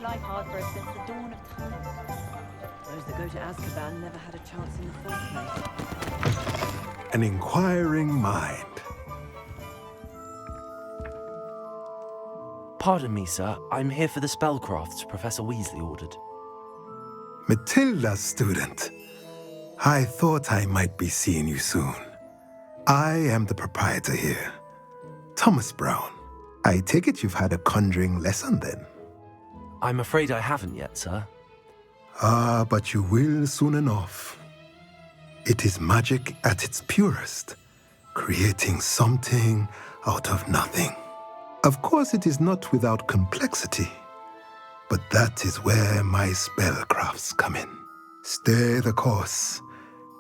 like Hogwarts since the dawn of time. Those that go to Azkaban never had a chance in the first place. An inquiring mind. Pardon me, sir. I'm here for the spellcrafts Professor Weasley ordered. Matilda's student. I thought I might be seeing you soon. I am the proprietor here, Thomas Brown. I take it you've had a conjuring lesson then? I'm afraid I haven't yet, sir. Ah, but you will soon enough. It is magic at its purest, creating something out of nothing. Of course, it is not without complexity, but that is where my spellcrafts come in. Stay the course,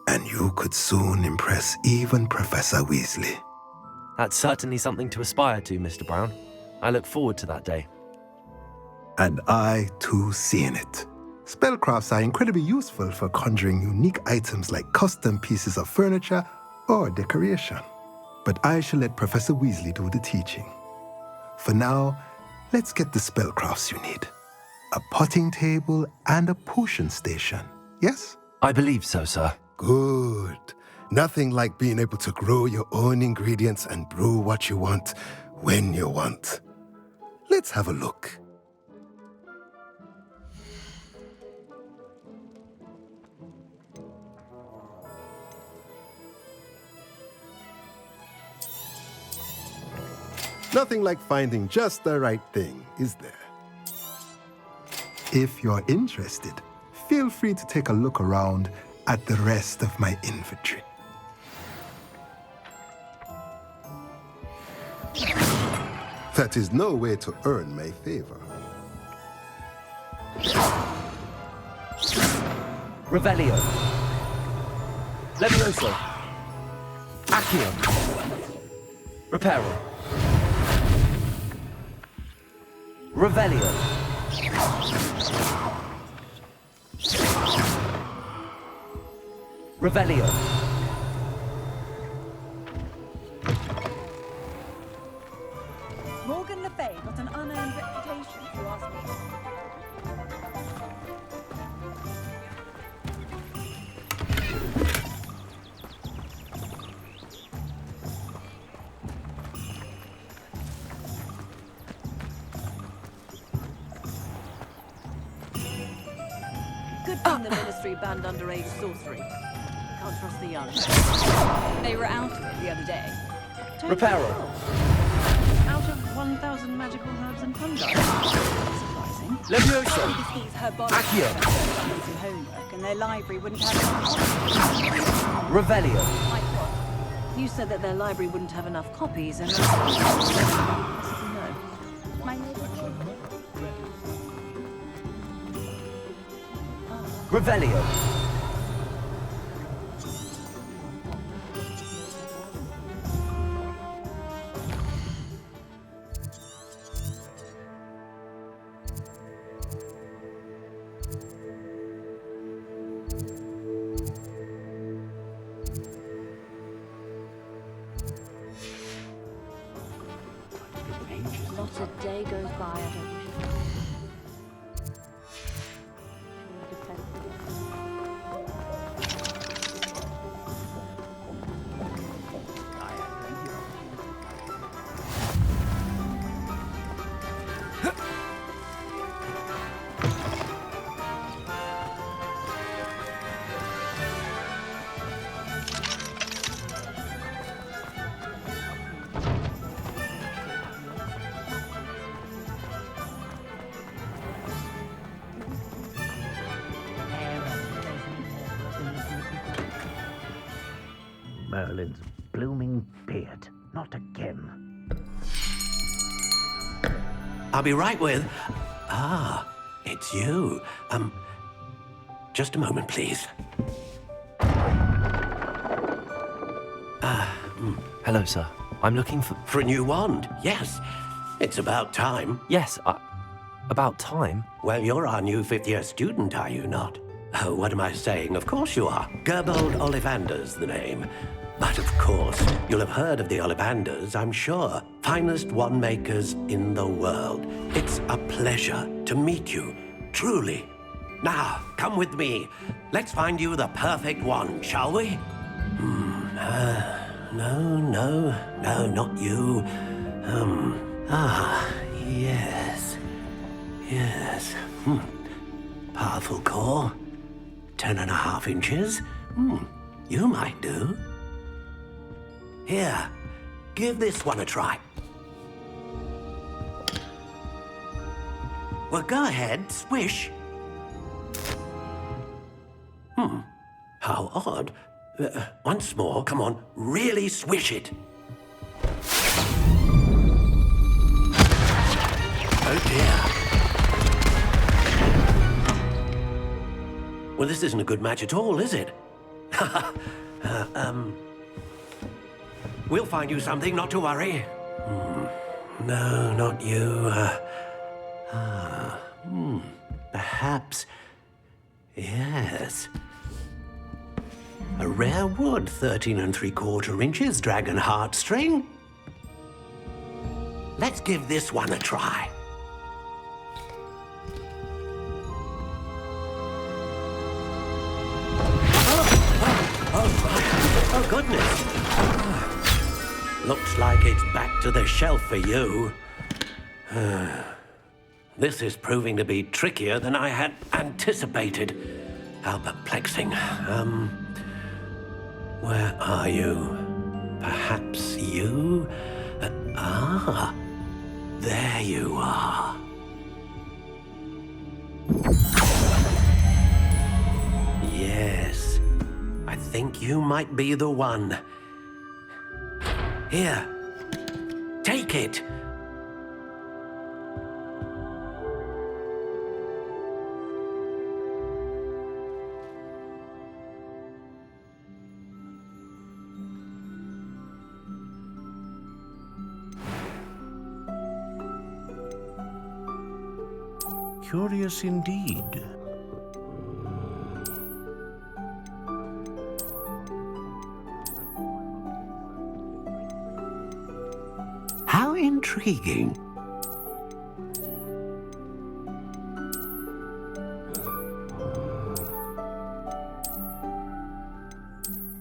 and you could soon impress even Professor Weasley. That's certainly something to aspire to, Mr. Brown. I look forward to that day. And I, too, seeing it. Spellcrafts are incredibly useful for conjuring unique items like custom pieces of furniture or decoration. But I shall let Professor Weasley do the teaching. For now, let's get the spellcrafts you need. A potting table and a potion station, yes? I believe so, sir. Good. Nothing like being able to grow your own ingredients and brew what you want when you want. Let's have a look. Nothing like finding just the right thing, is there? If you're interested, feel free to take a look around at the rest of my inventory. That is no way to earn my favor. Revelio. Levioso. Accio. Reparo. Revelio. Revelio. Morgan Le Fay got an unearned reputation, if you ask me. Good thing the Ministry banned underage sorcery. Can't trust the young. They were out of it the other day. Totally Reparo. full. Out of 1,000 magical herbs and fungi. Surprising. Levioso. Because he's herbology. Accio. Some homework, and their library wouldn't have enough. Revelio. Like what? You said that their library wouldn't have enough copies, and possibly no. My Revelio. Not a day goes by I don't wish Merlin's blooming beard. Not again. I'll be right with... Ah, it's you. Just a moment, please. Hello, sir. I'm looking for... For a new wand, yes. It's about time. Yes, about time. Well, you're our new fifth-year student, are you not? Oh, what am I saying? Of course you are. Gerbold Ollivander's the name. But of course, you'll have heard of the Ollivanders, I'm sure. Finest wand makers in the world. It's a pleasure to meet you, truly. Now, come with me. Let's find you the perfect wand, shall we? No, not you. Yes. Yes. Powerful core. 10.5 inches. You might do. Here, give this one a try. Well, go ahead, swish. How odd. Once more, come on, really swish it. Oh dear. Well, this isn't a good match at all, is it? We'll find you something, not to worry. No, not you. Perhaps. Yes. A rare wood, 13 3/4 inches, dragon heartstring. Let's give this one a try. Oh, goodness. Looks like it's back to the shelf for you. This is proving to be trickier than I had anticipated. How perplexing. Where are you? Perhaps you? There you are. Yes, I think you might be the one. Here, take it. Curious indeed. How intriguing.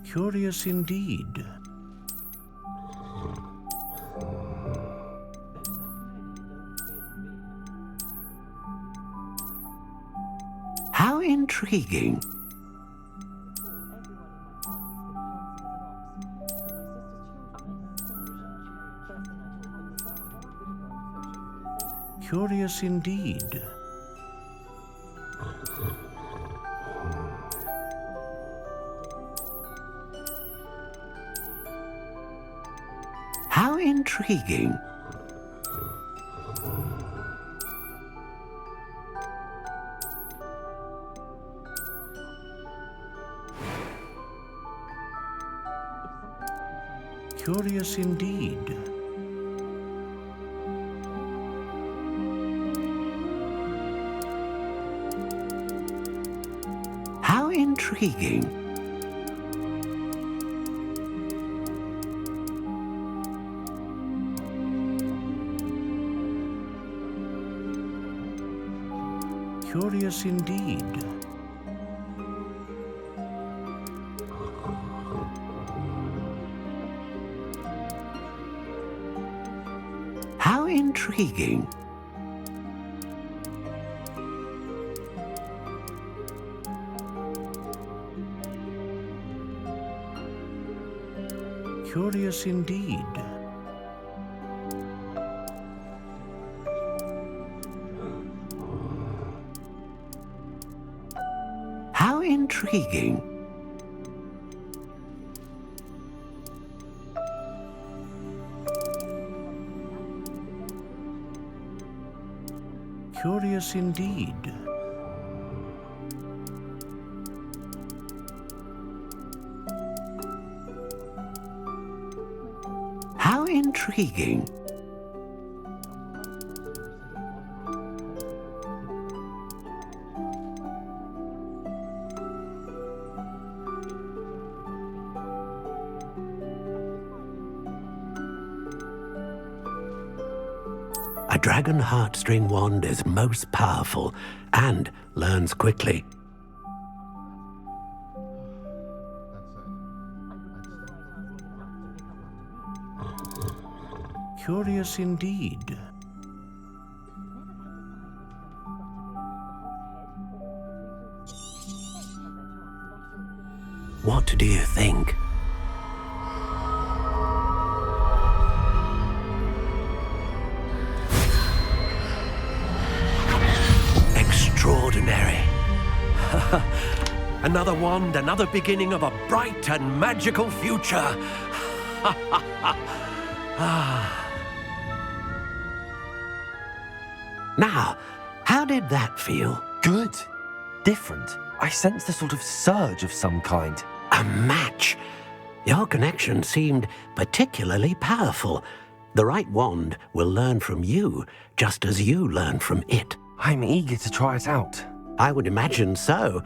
Curious indeed. How intriguing. Curious indeed. How intriguing. Curious indeed. How intriguing. Curious indeed. How intriguing. Curious indeed. How intriguing. Curious indeed. How intriguing. dragon heartstring wand is most powerful and learns quickly. Curious indeed. What do you think? Extraordinary. Another wand, another beginning of a bright and magical future. Now, how did that feel? Good. Different. I sensed a sort of surge of some kind. A match. Your connection seemed particularly powerful. The right wand will learn from you, just as you learn from it. I'm eager to try it out. I would imagine so.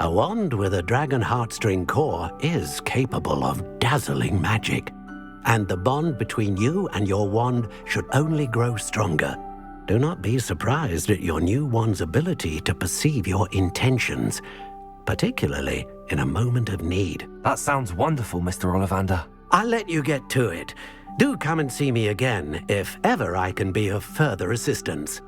A wand with a dragon heartstring core is capable of dazzling magic. And the bond between you and your wand should only grow stronger. Do not be surprised at your new wand's ability to perceive your intentions, particularly in a moment of need. That sounds wonderful, Mr. Ollivander. I'll let you get to it. Do come and see me again if ever I can be of further assistance.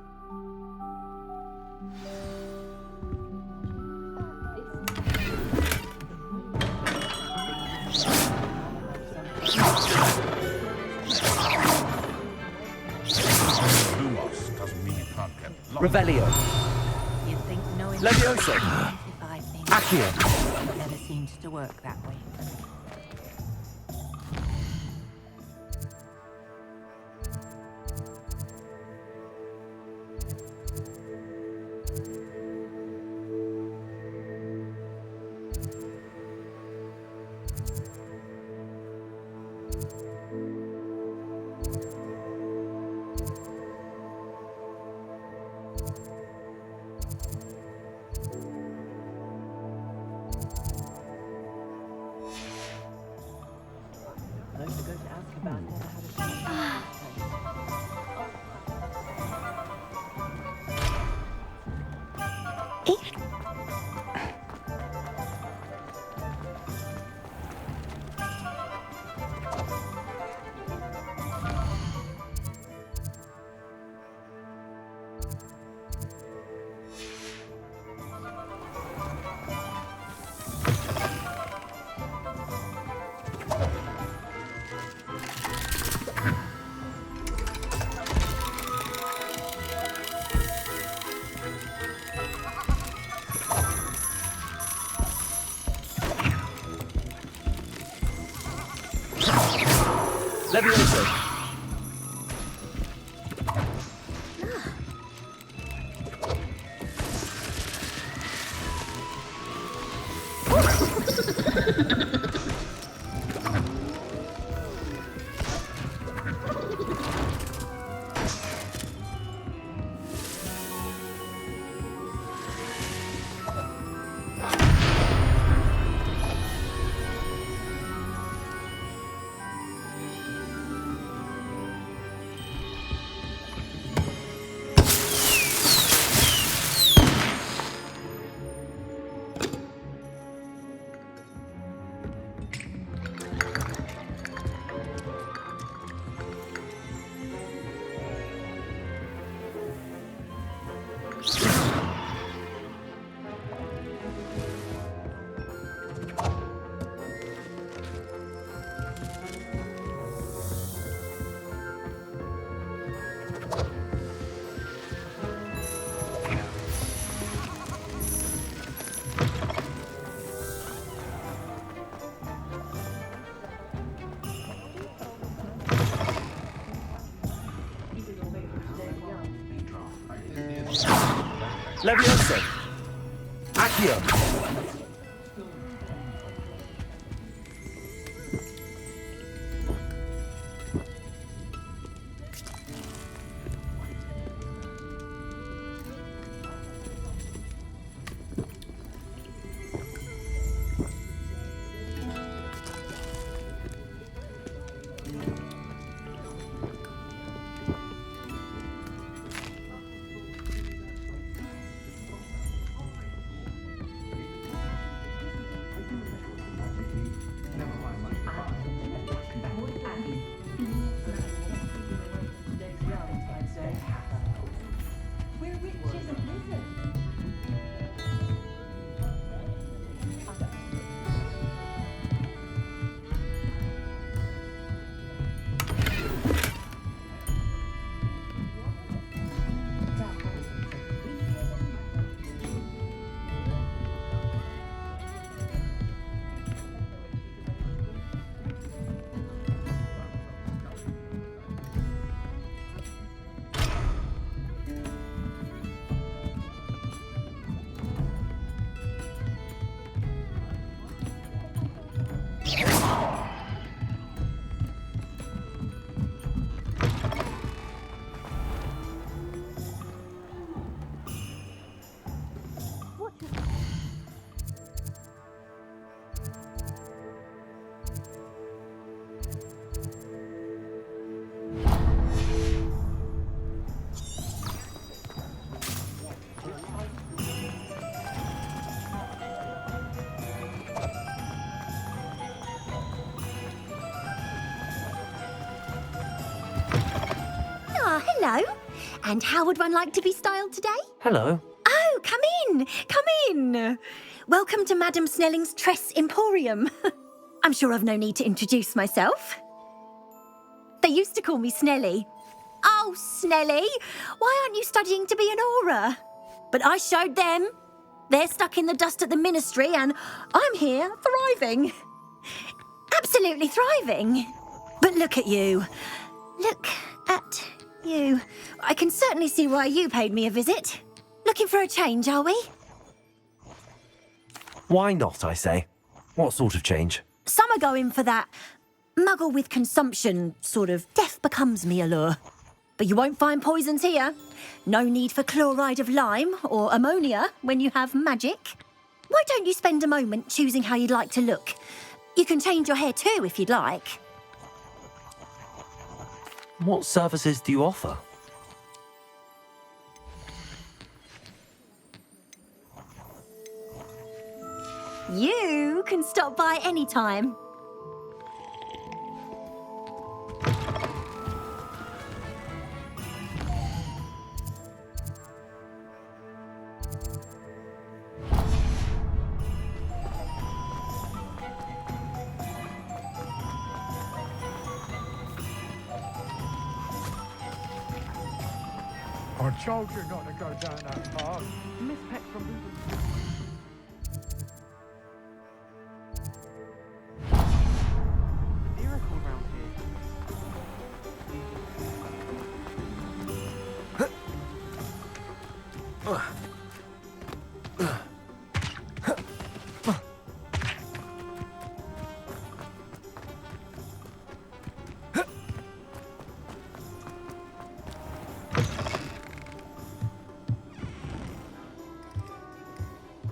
Revelio. You'd think knowing Levioso. if I think Accio. it never seems to work that way. Levioso. Levioso. Accio. Hello. And how would one like to be styled today? Hello. Oh, come in. Come in. Welcome to Madame Snelling's Tress Emporium. I'm sure I've no need to introduce myself. They used to call me Snelly. Oh, Snelly, why aren't you studying to be an aura? But I showed them. They're stuck in the dust at the ministry and I'm here thriving. Absolutely thriving. But look at you. Look at you. I can certainly see why you paid me a visit. Looking for a change, are we? Why not, I say? What sort of change? Some are going for that muggle with consumption, sort of death becomes me allure. But you won't find poisons here. No need for chloride of lime or ammonia when you have magic. Why don't you spend a moment choosing how you'd like to look? You can change your hair too if you'd like. What services do you offer? You can stop by any time. I told you not to go down that path. Miss Peck from miracle round here.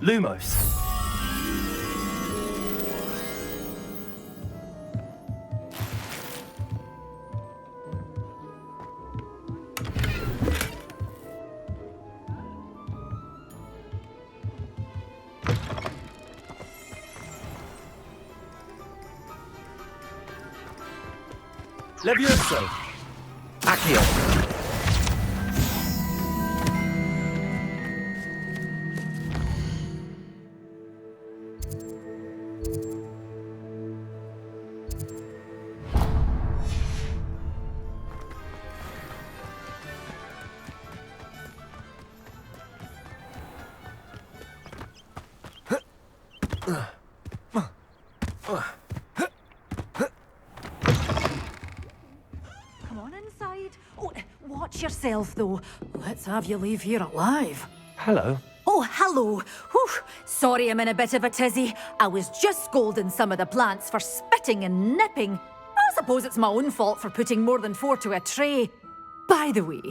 Lumos. Levioso. Accio. Come on inside. Oh, watch yourself, though. Let's have you leave here alive. Hello. Oh, hello. Whew. Sorry I'm in a bit of a tizzy. I was just scolding some of the plants for spitting and nipping. I suppose it's my own fault for putting more than 4 to a tray. By the way,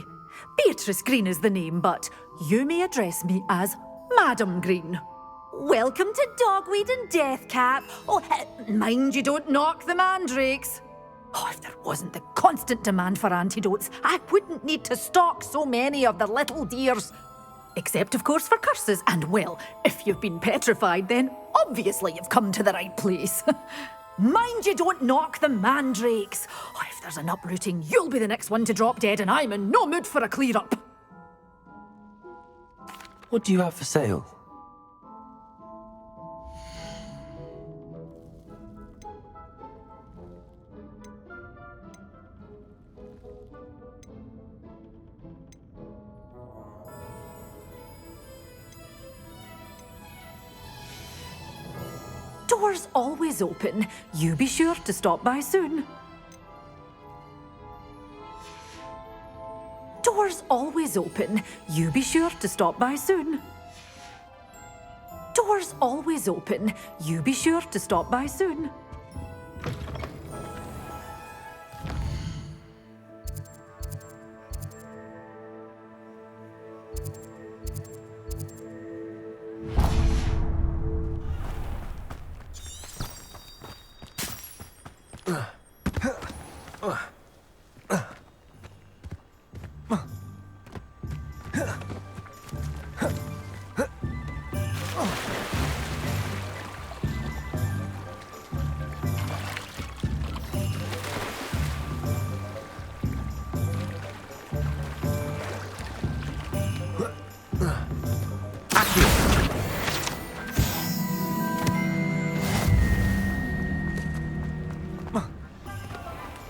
Beatrice Green is the name, but you may address me as Madam Green. Welcome to Dogweed and Deathcap. Oh, mind you don't knock the mandrakes. Oh, if there wasn't the constant demand for antidotes, I wouldn't need to stock so many of the little dears. Except, of course, for curses. And, well, if you've been petrified, then obviously you've come to the right place. Mind you don't knock the mandrakes. Oh, if there's an uprooting, you'll be the next one to drop dead, and I'm in no mood for a clear-up. What do you have for sale? Doors always open. You be sure to stop by soon. Doors always open. You be sure to stop by soon. Doors always open. You be sure to stop by soon.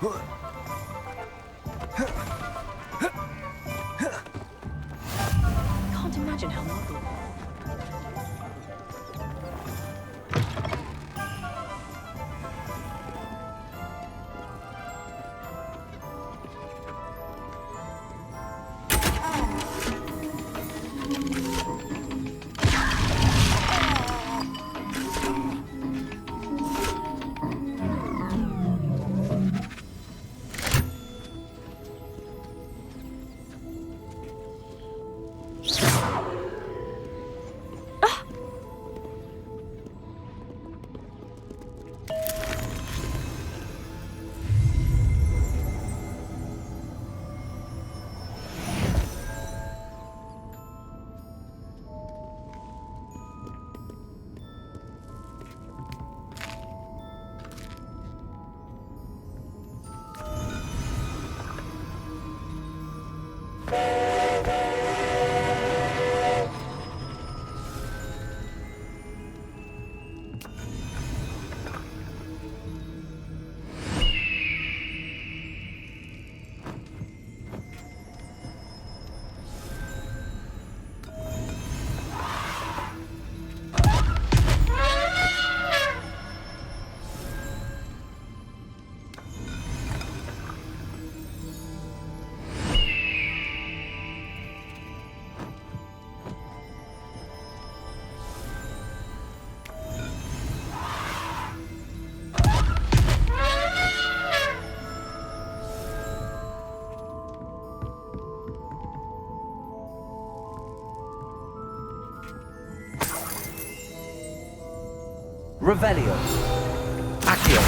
Can't imagine how model. Revelio. Accio.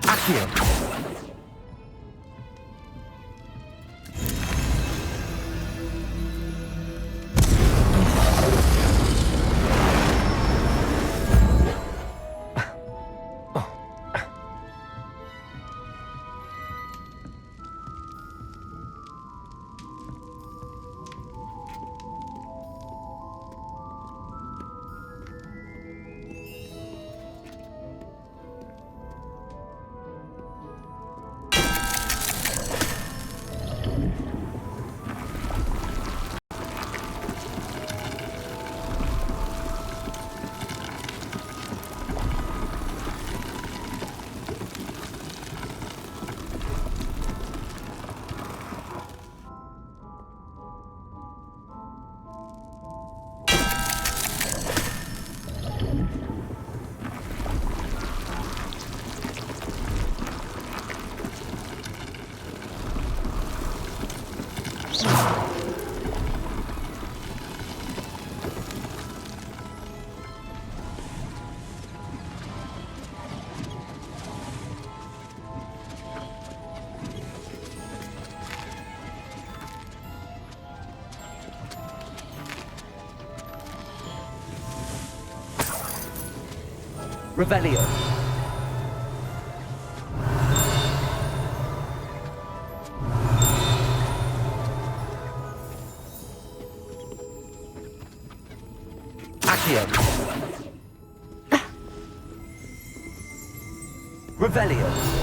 Accio. Revelio. Accio. Revelio.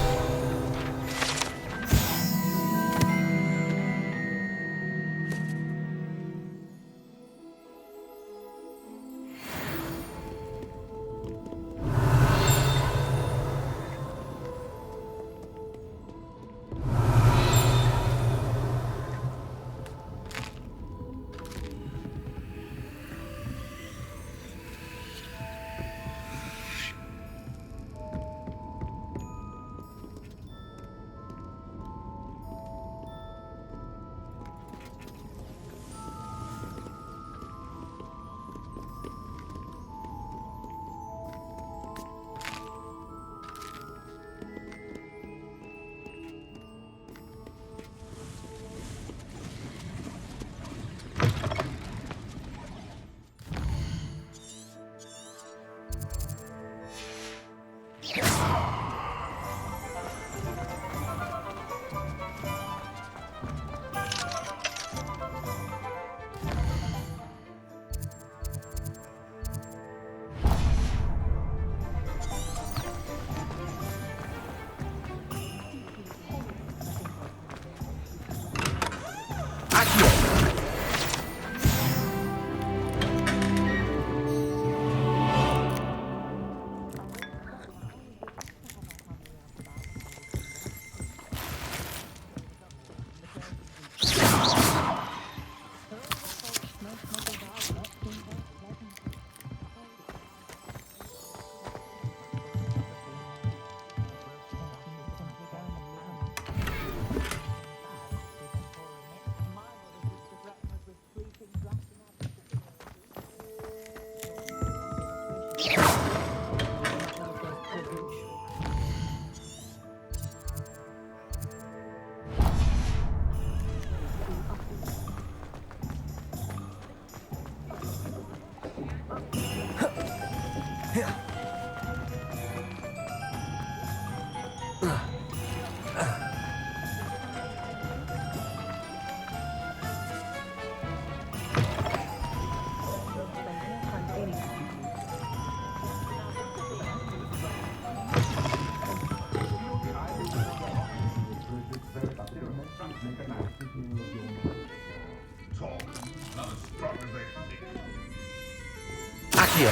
Accio.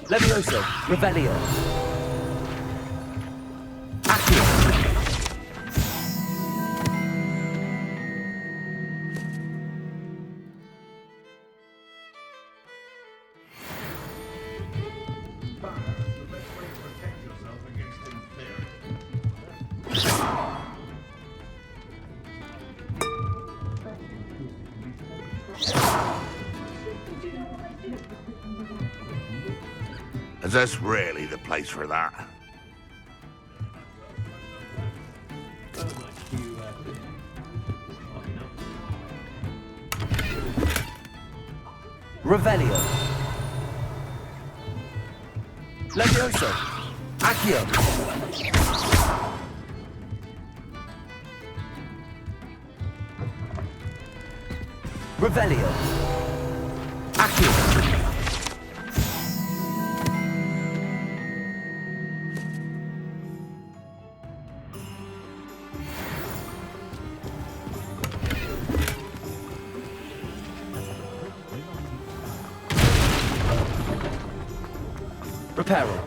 Levioso. Revelio. Accio. Is this really the place for that? Revelio. Levioso. Accio. Revelio. Accio. Reparo.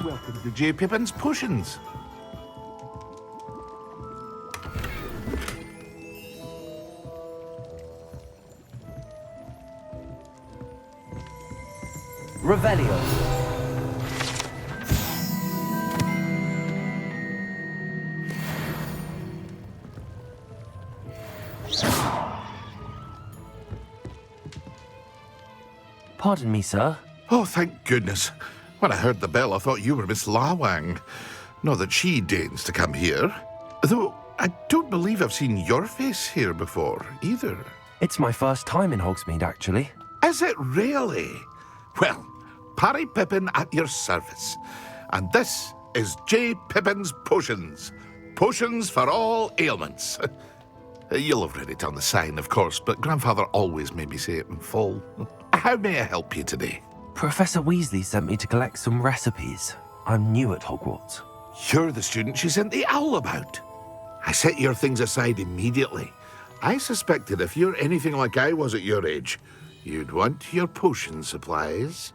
Welcome to J. Pippin's Potions. Revelio. Pardon me, sir. Oh, thank goodness. When I heard the bell, I thought you were Miss Lawang. Not that she deigns to come here. Though I don't believe I've seen your face here before, either. It's my first time in Hogsmeade, actually. Is it really? Well, Parry Pippin at your service. And this is J. Pippin's Potions. Potions for all ailments. You'll have read it on the sign, of course, but Grandfather always made me say it in full. How may I help you today? Professor Weasley sent me to collect some recipes. I'm new at Hogwarts. You're the student she sent the owl about. I set your things aside immediately. I suspected if you're anything like I was at your age, you'd want your potion supplies.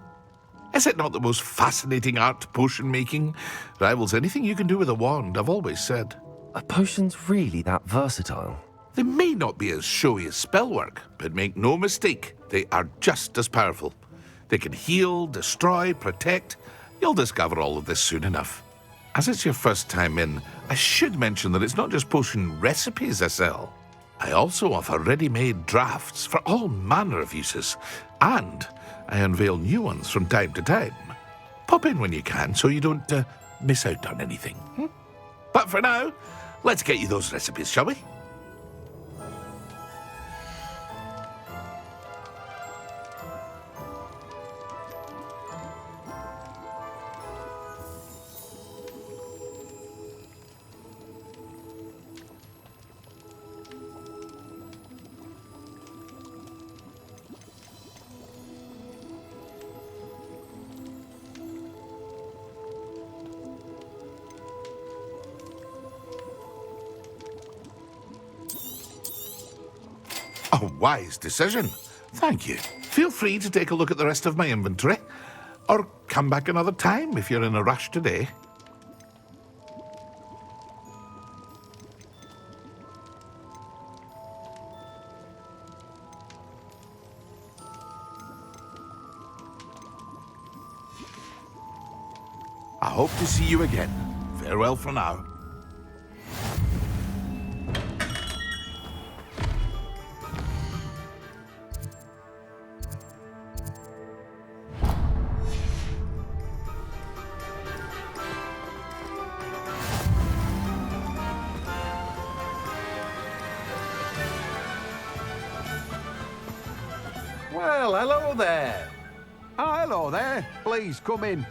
Is it not the most fascinating art, potion making? Rivals anything you can do with a wand, I've always said. Are potions really that versatile? They may not be as showy as spellwork, but make no mistake, they are just as powerful. They can heal, destroy, protect. You'll discover all of this soon enough. As it's your first time in, I should mention that it's not just potion recipes I sell. I also offer ready-made drafts for all manner of uses, and I unveil new ones from time to time. Pop in when you can so you don't miss out on anything. But for now, let's get you those recipes, shall we? A wise decision. Thank you. Feel free to take a look at the rest of my inventory. Or come back another time if you're in a rush today. I hope to see you again. Farewell for now. Hello there. Oh, hello there. Please, come in.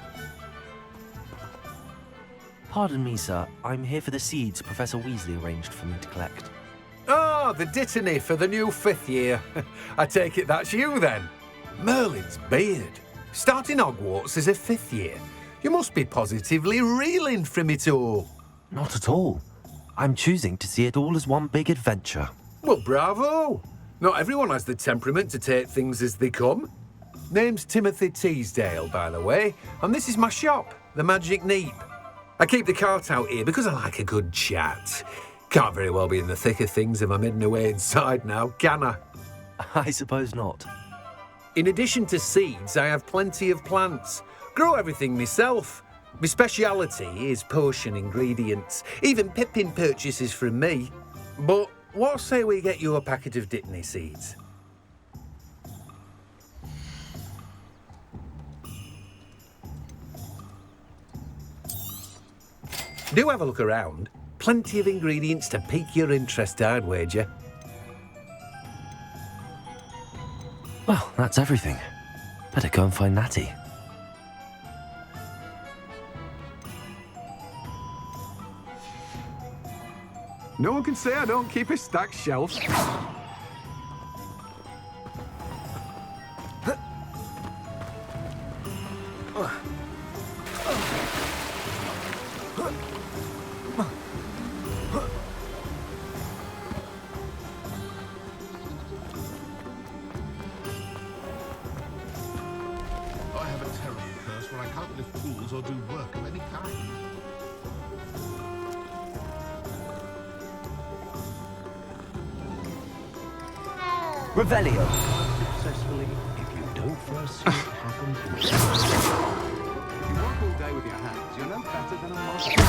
Pardon me, sir. I'm here for the seeds Professor Weasley arranged for me to collect. Oh, the dittany for the new 5th year. I take it that's you, then. Merlin's beard. Starting Hogwarts as a 5th year. You must be positively reeling from it all. Not at all. I'm choosing to see it all as one big adventure. Well, bravo. Not everyone has the temperament to take things as they come. Name's Timothy Teasdale, by the way, and this is my shop, the Magic Neep. I keep the cart out here because I like a good chat. Can't very well be in the thick of things if I'm hidden away inside now, can I? I suppose not. In addition to seeds, I have plenty of plants. Grow everything myself. My speciality is potion ingredients. Even Pippin purchases from me. But what say we get you a packet of Dittany seeds? Do have a look around. Plenty of ingredients to pique your interest, I'd wager. Well, that's everything. Better go and find Natty. No one can say I don't keep a stacked shelf. I have a terrible curse where I can't lift tools or do work of any kind. Revelio. Successfully, if you don't first see it happen. If you work all day with your hands, you're no better than a monster.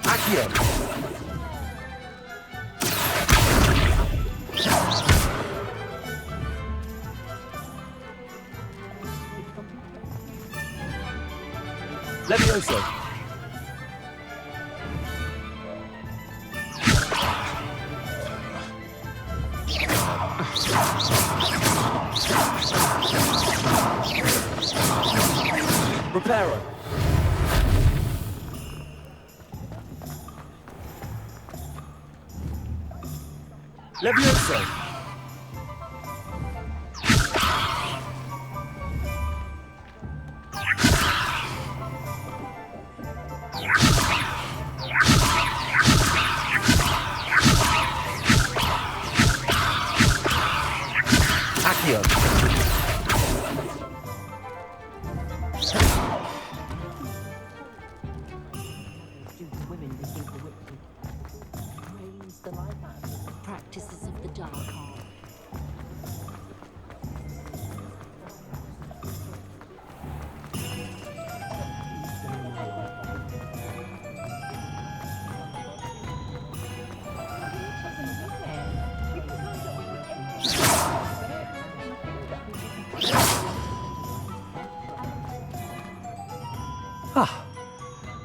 Accio. Levioso. Reparo. Levioso. Accio. Women begin to witness praise the life out of the practices of the dark art. Ah,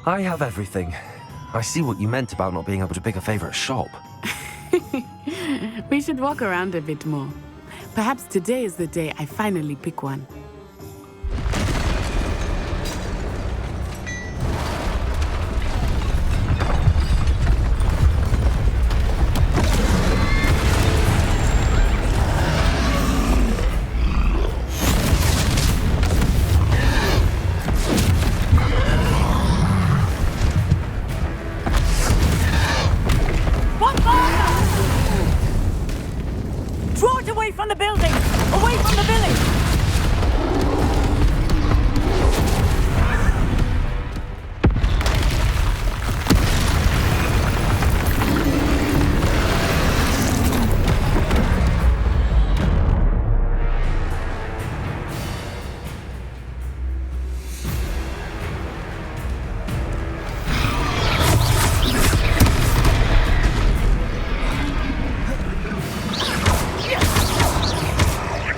I have everything. I see what you meant about not being able to pick a favorite shop. We should walk around a bit more. Perhaps today is the day I finally pick one. Draw it away from the building! Away from the village!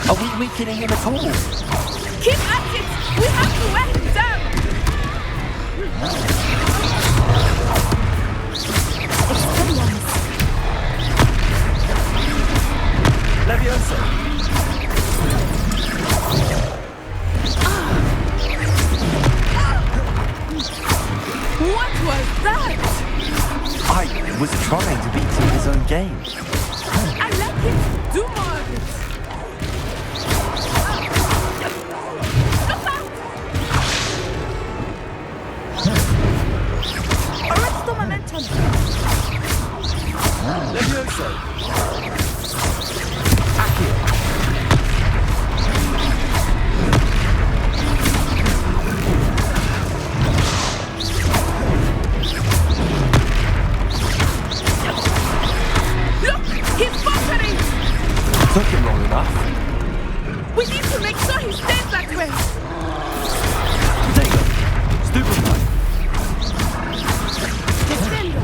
Are we weakening him at all? Keep at it! We have to wear him down! What was that? I was trying to beat him in his own game. I let him do more of it. Look out! Arresto momentum. Levioso! Accio! Look! He's buffering! Took him long enough. We need to make sure he stays that way. There you go. Stupefy. Descendo.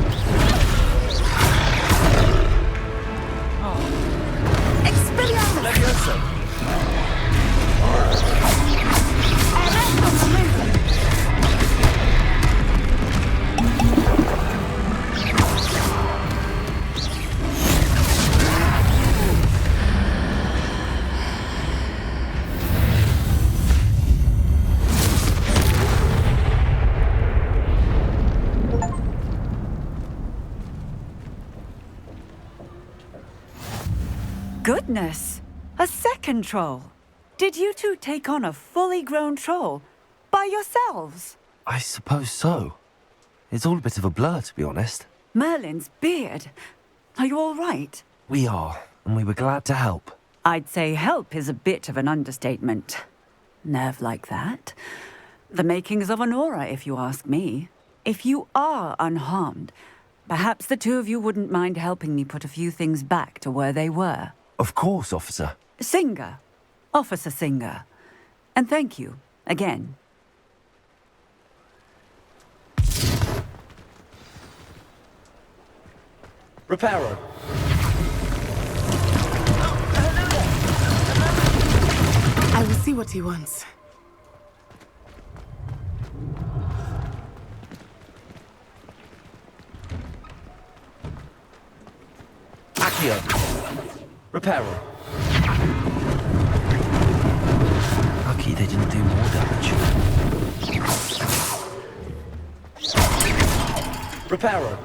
Expelliarmus! Levioso! Arresto momentum. Goodness! A second troll! Did you two take on a fully grown troll? By yourselves? I suppose so. It's all a bit of a blur, to be honest. Merlin's beard. Are you all right? We are, and we were glad to help. I'd say help is a bit of an understatement. Nerve like that. The makings of an aura, if you ask me. If you are unharmed, perhaps the two of you wouldn't mind helping me put a few things back to where they were. Of course, officer. Singer. Officer Singer. And thank you, again. Reparo. I will see what he wants. Accio. Reparo. Lucky they didn't do more damage. Reparo.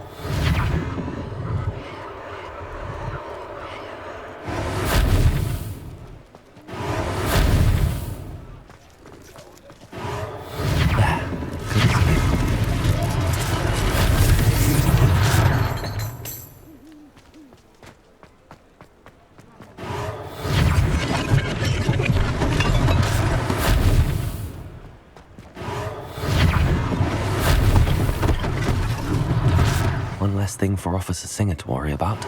One less thing for Officer Singer to worry about.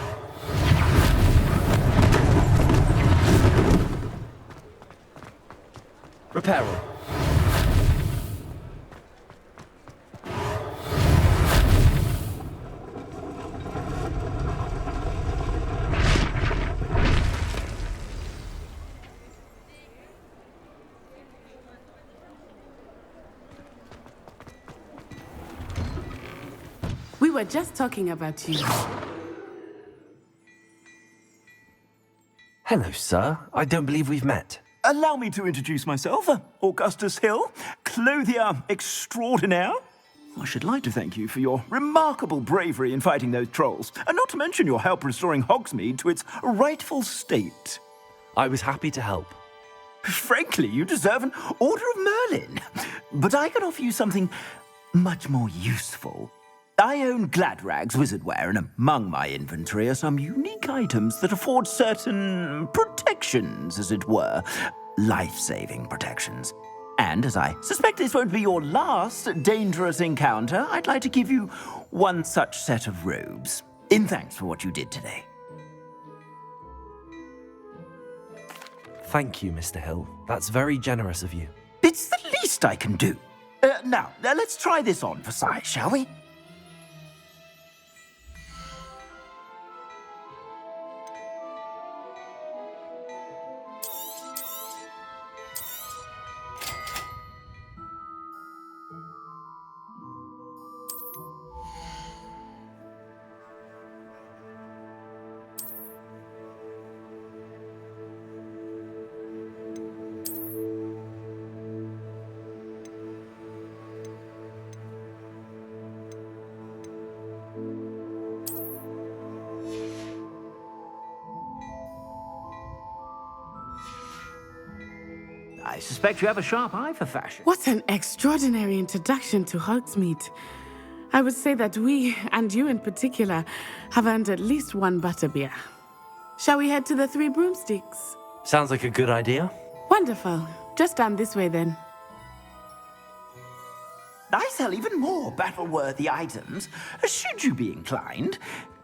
Reparo. We were just talking about you. Hello, sir. I don't believe we've met. Allow me to introduce myself, Augustus Hill, clothier extraordinaire. I should like to thank you for your remarkable bravery in fighting those trolls, and not to mention your help restoring Hogsmeade to its rightful state. I was happy to help. Frankly, you deserve an Order of Merlin. But I can offer you something much more useful. I own Gladrag's wizardware, and among my inventory are some unique items that afford certain protections, as it were. Life-saving protections. And as I suspect this won't be your last dangerous encounter, I'd like to give you one such set of robes, in thanks for what you did today. Thank you, Mr. Hill. That's very generous of you. It's the least I can do. Now, let's try this on for size, shall we? I suspect you have a sharp eye for fashion. What an extraordinary introduction to Hogsmeade. I would say that we, and you in particular, have earned at least one butterbeer. Shall we head to the Three Broomsticks? Sounds like a good idea. Wonderful. Just down this way then. I sell even more battle-worthy items, should you be inclined.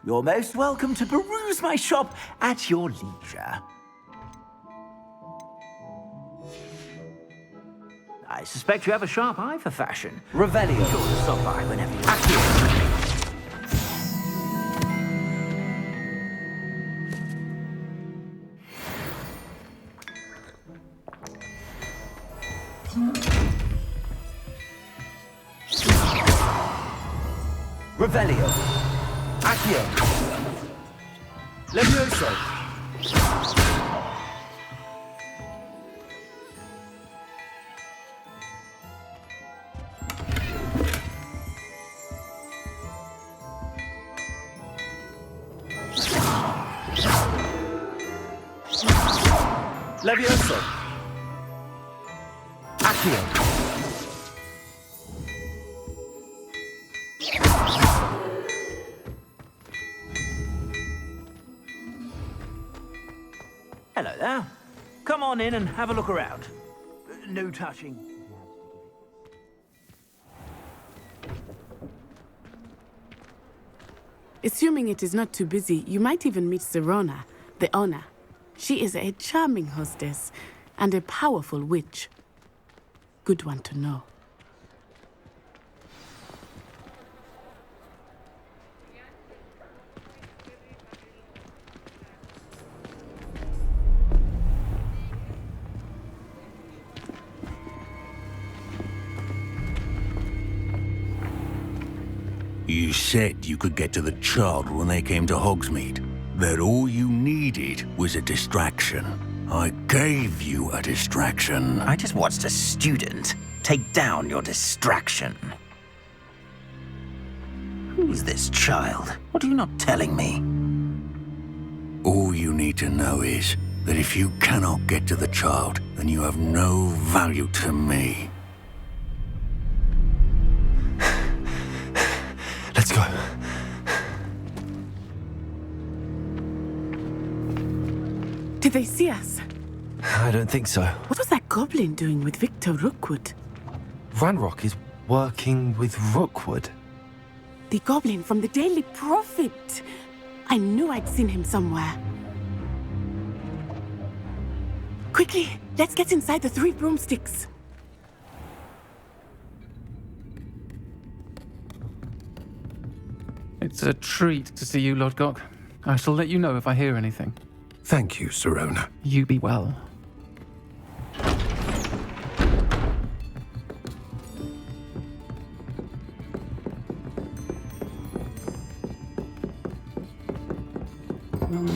You're most welcome to peruse my shop at your leisure. I suspect you have a sharp eye for fashion. Revelio. Be sure to stop by whenever you Revelio. Accio. Levioso. Levioso. Accio. Hello there. Come on in and have a look around. No touching. Assuming it is not too busy, you might even meet Sirona, the owner. She is a charming hostess and a powerful witch. Good one to know. You said you could get to the child when they came to Hogsmeade. That all you needed was a distraction. I gave you a distraction. I just watched a student take down your distraction. Who's this child? What are you not telling me? All you need to know is that if you cannot get to the child, then you have no value to me. Let's go. Did they see us? I don't think so. What was that goblin doing with Victor Rookwood? Ranrock is working with Rookwood. The goblin from the Daily Prophet. I knew I'd seen him somewhere. Quickly, let's get inside the Three Broomsticks. It's a treat to see you, Lodgok. I shall let you know if I hear anything. Thank you, Sirona. You be well.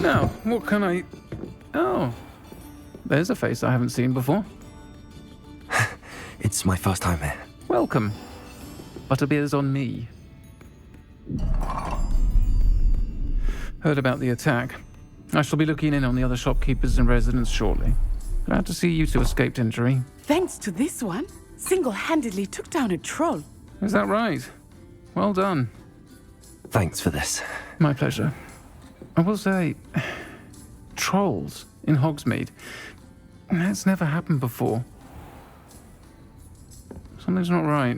Now, what can I... Oh, there's a face I haven't seen before. It's my first time here. Welcome. Butterbeer's on me. Heard about the attack. I shall be looking in on the other shopkeepers and residents shortly. Glad to see you two escaped injury. Thanks to this one, single-handedly took down a troll. Is that right? Well done. Thanks for this. My pleasure. I will say, trolls in Hogsmeade. That's never happened before. Something's not right.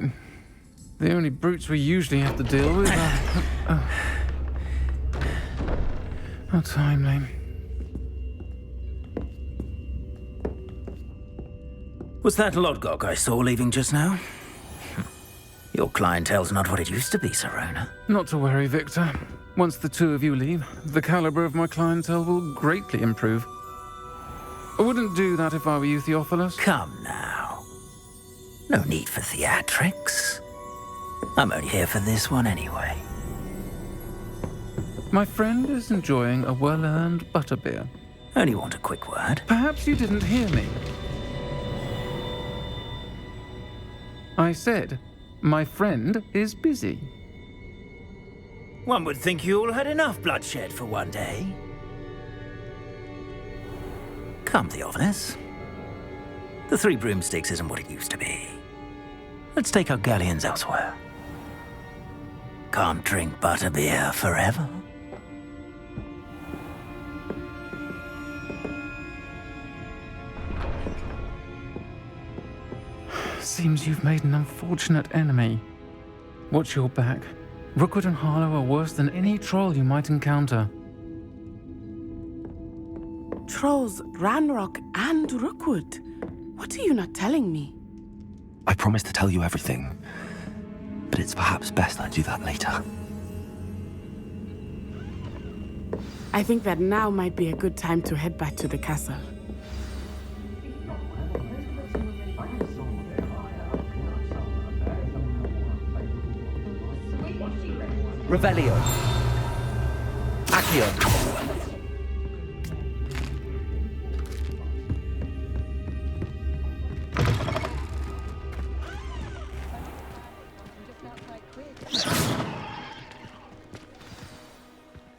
The only brutes we usually have to deal with are... How timely. Was that Lodgok I saw leaving just now? Your clientele's not what it used to be, Sirona. Not to worry, Victor. Once the two of you leave, the caliber of my clientele will greatly improve. I wouldn't do that if I were you, Theophilus. Come now. No need for theatrics. I'm only here for this one anyway. My friend is enjoying a well-earned butterbeer. Only want a quick word. Perhaps you didn't hear me. I said, my friend is busy. One would think you all had enough bloodshed for one day. Come, Theophilus. The Three Broomsticks isn't what it used to be. Let's take our galleons elsewhere. Can't drink butterbeer forever. Seems you've made an unfortunate enemy. Watch your back. Rookwood and Harlow are worse than any troll you might encounter. Trolls, Ranrock, and Rookwood. What are you not telling me? I promise to tell you everything, but it's perhaps best I do that later. I think that now might be a good time to head back to the castle. Revelio. Accio.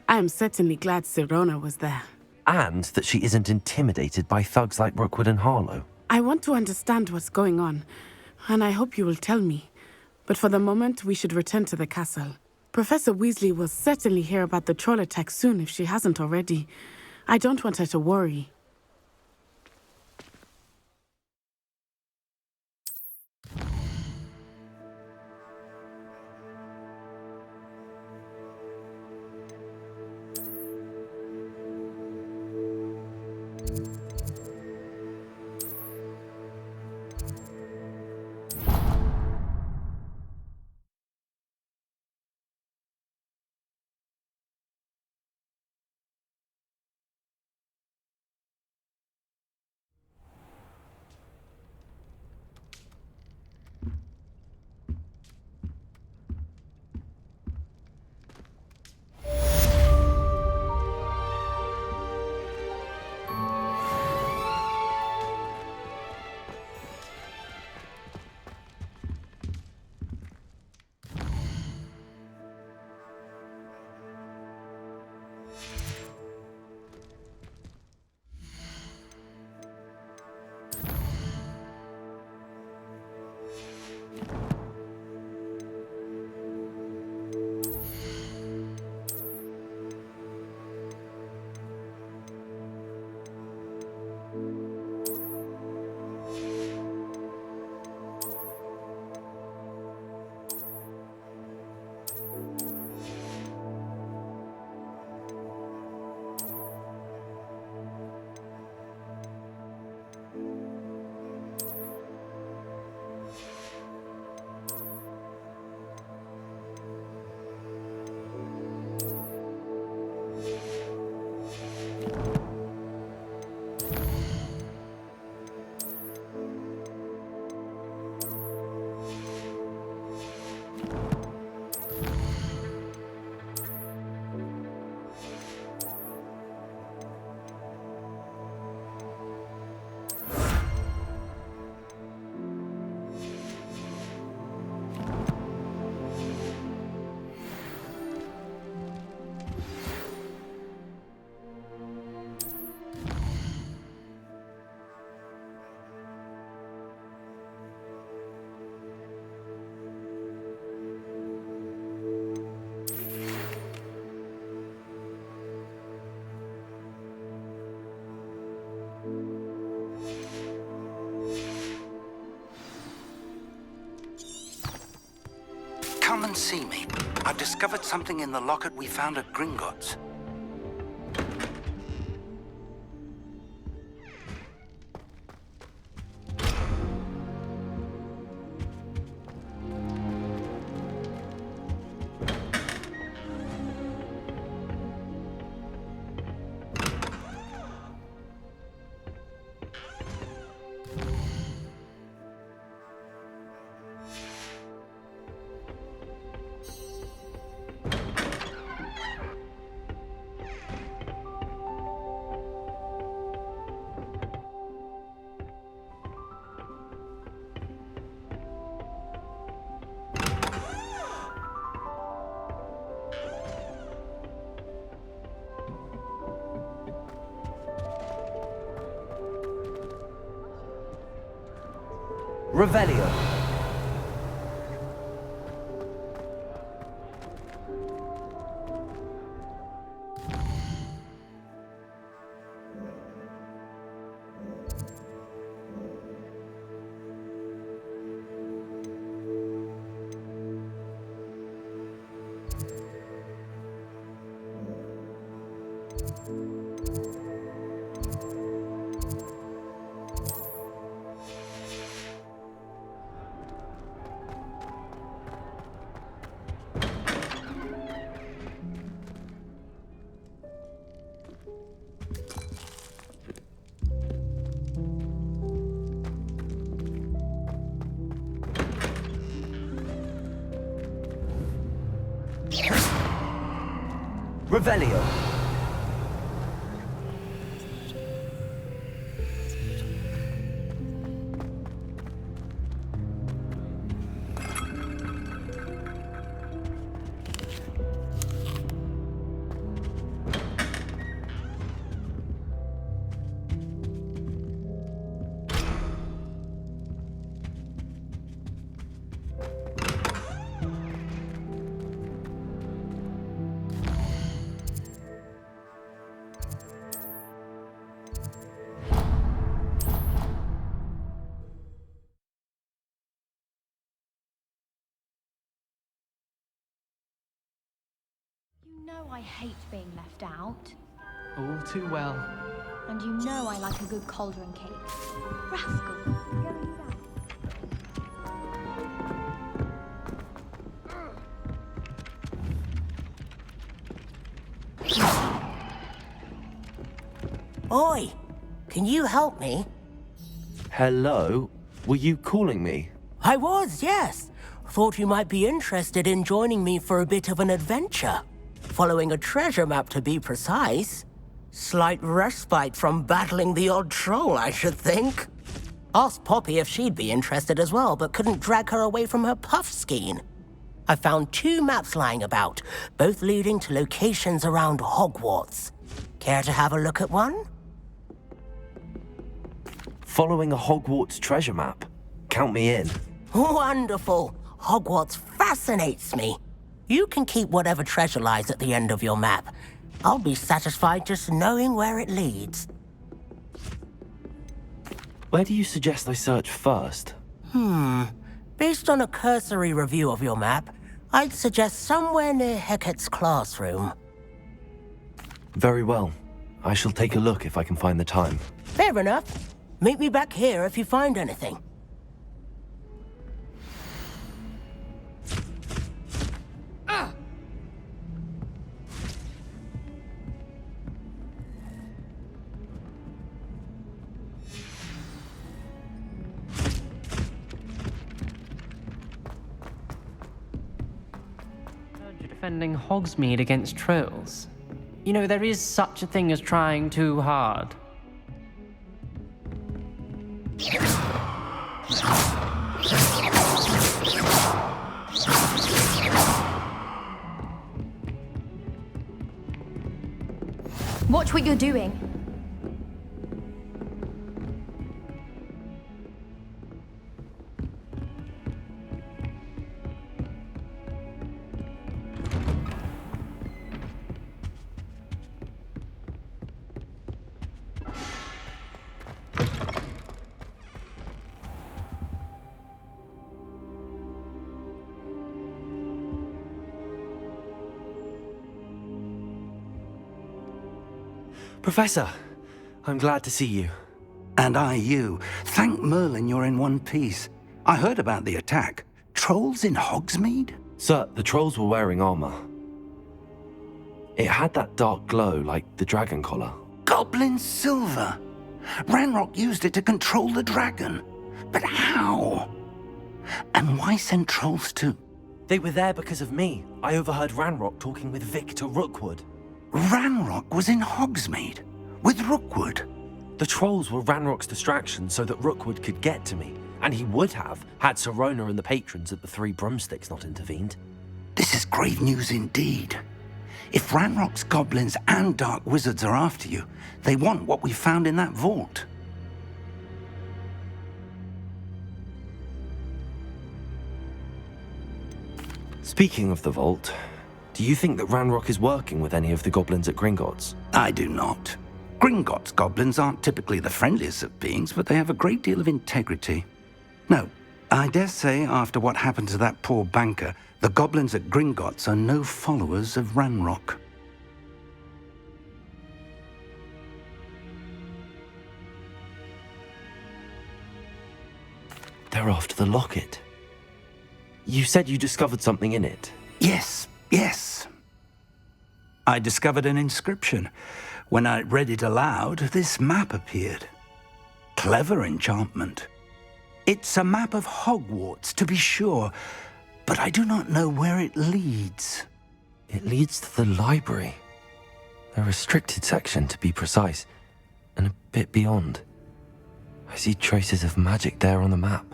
I am certainly glad Sirona was there. And that she isn't intimidated by thugs like Rookwood and Harlow. I want to understand what's going on, and I hope you will tell me. But for the moment, we should return to the castle. Professor Weasley will certainly hear about the troll attack soon if she hasn't already. I don't want her to worry. Come and see me. I've discovered something in the locket we found at Gringotts. Revelio. Revelio. You know I hate being left out. All too well. And you know I like a good cauldron cake. Rascal. Going back. Oi! Can you help me? Hello? Were you calling me? I was, yes. Thought you might be interested in joining me for a bit of an adventure. Following a treasure map, to be precise. Slight respite from battling the odd troll, I should think. Asked Poppy if she'd be interested as well, but couldn't drag her away from her puff skein. I found 2 maps lying about, both leading to locations around Hogwarts. Care to have a look at one? Following a Hogwarts treasure map? Count me in. Wonderful. Hogwarts fascinates me. You can keep whatever treasure lies at the end of your map. I'll be satisfied just knowing where it leads. Where do you suggest I search first? Based on a cursory review of your map, I'd suggest somewhere near Hecat's classroom. Very well. I shall take a look if I can find the time. Fair enough. Meet me back here if you find anything. Defending Hogsmeade against trolls. You know, there is such a thing as trying too hard. Watch what you're doing. Professor, I'm glad to see you. And I you. Thank Merlin you're in one piece. I heard about the attack. Trolls in Hogsmeade? Sir, the trolls were wearing armor. It had that dark glow like the dragon collar. Goblin silver. Ranrock used it to control the dragon. But how? And why send trolls too? They were there because of me. I overheard Ranrock talking with Victor Rookwood. Ranrock was in Hogsmeade? With Rookwood? The trolls were Ranrock's distraction so that Rookwood could get to me. And he would have, had Sirona and the patrons at the Three Broomsticks not intervened. This is grave news indeed. If Ranrock's goblins and dark wizards are after you, they want what we found in that vault. Speaking of the vault, do you think that Ranrock is working with any of the goblins at Gringotts? I do not. Gringotts goblins aren't typically the friendliest of beings, but they have a great deal of integrity. No, I dare say after what happened to that poor banker, the goblins at Gringotts are no followers of Ranrock. They're after the locket. You said you discovered something in it. Yes. I discovered an inscription. When I read it aloud, this map appeared. Clever enchantment. It's a map of Hogwarts, to be sure, but I do not know where it leads. It leads to the library. A restricted section, to be precise, and a bit beyond. I see traces of magic there on the map.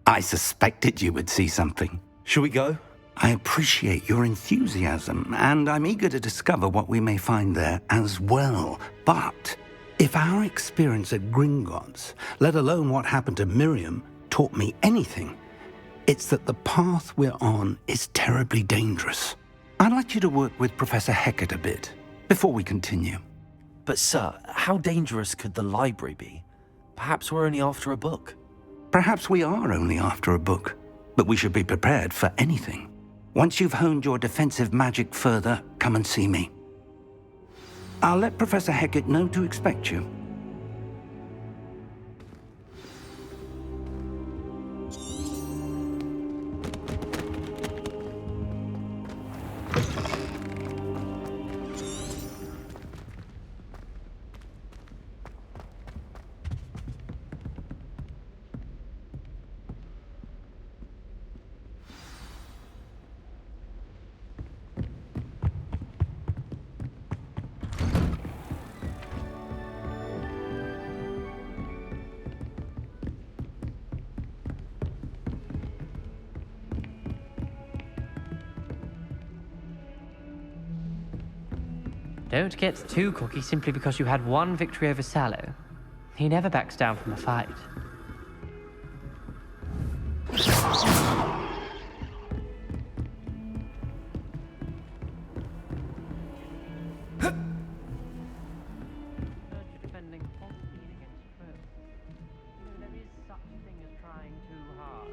I suspected you would see something. Shall we go? I appreciate your enthusiasm, and I'm eager to discover what we may find there as well. But if our experience at Gringotts, let alone what happened to Miriam, taught me anything, it's that the path we're on is terribly dangerous. I'd like you to work with Professor Hecat a bit before we continue. But sir, how dangerous could the library be? Perhaps we're only after a book. Perhaps we are only after a book, but we should be prepared for anything. Once you've honed your defensive magic further, come and see me. I'll let Professor Hecat know to expect you. Don't get too cocky simply because you had one victory over Sallow. He never backs down from a fight. Defending Hogsmeade against Trolls. There is such a thing as trying too hard.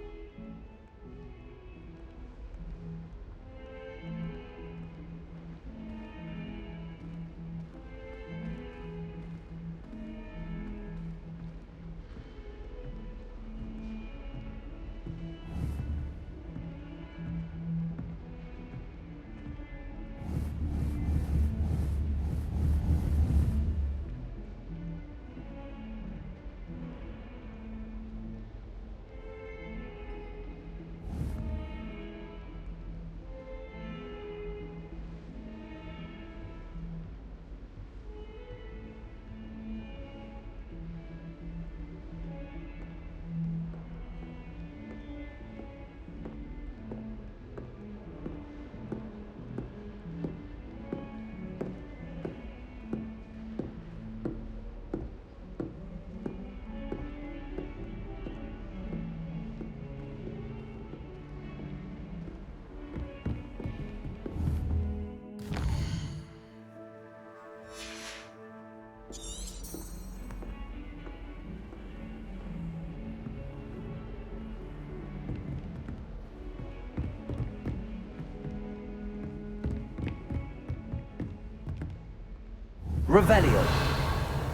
Revelio.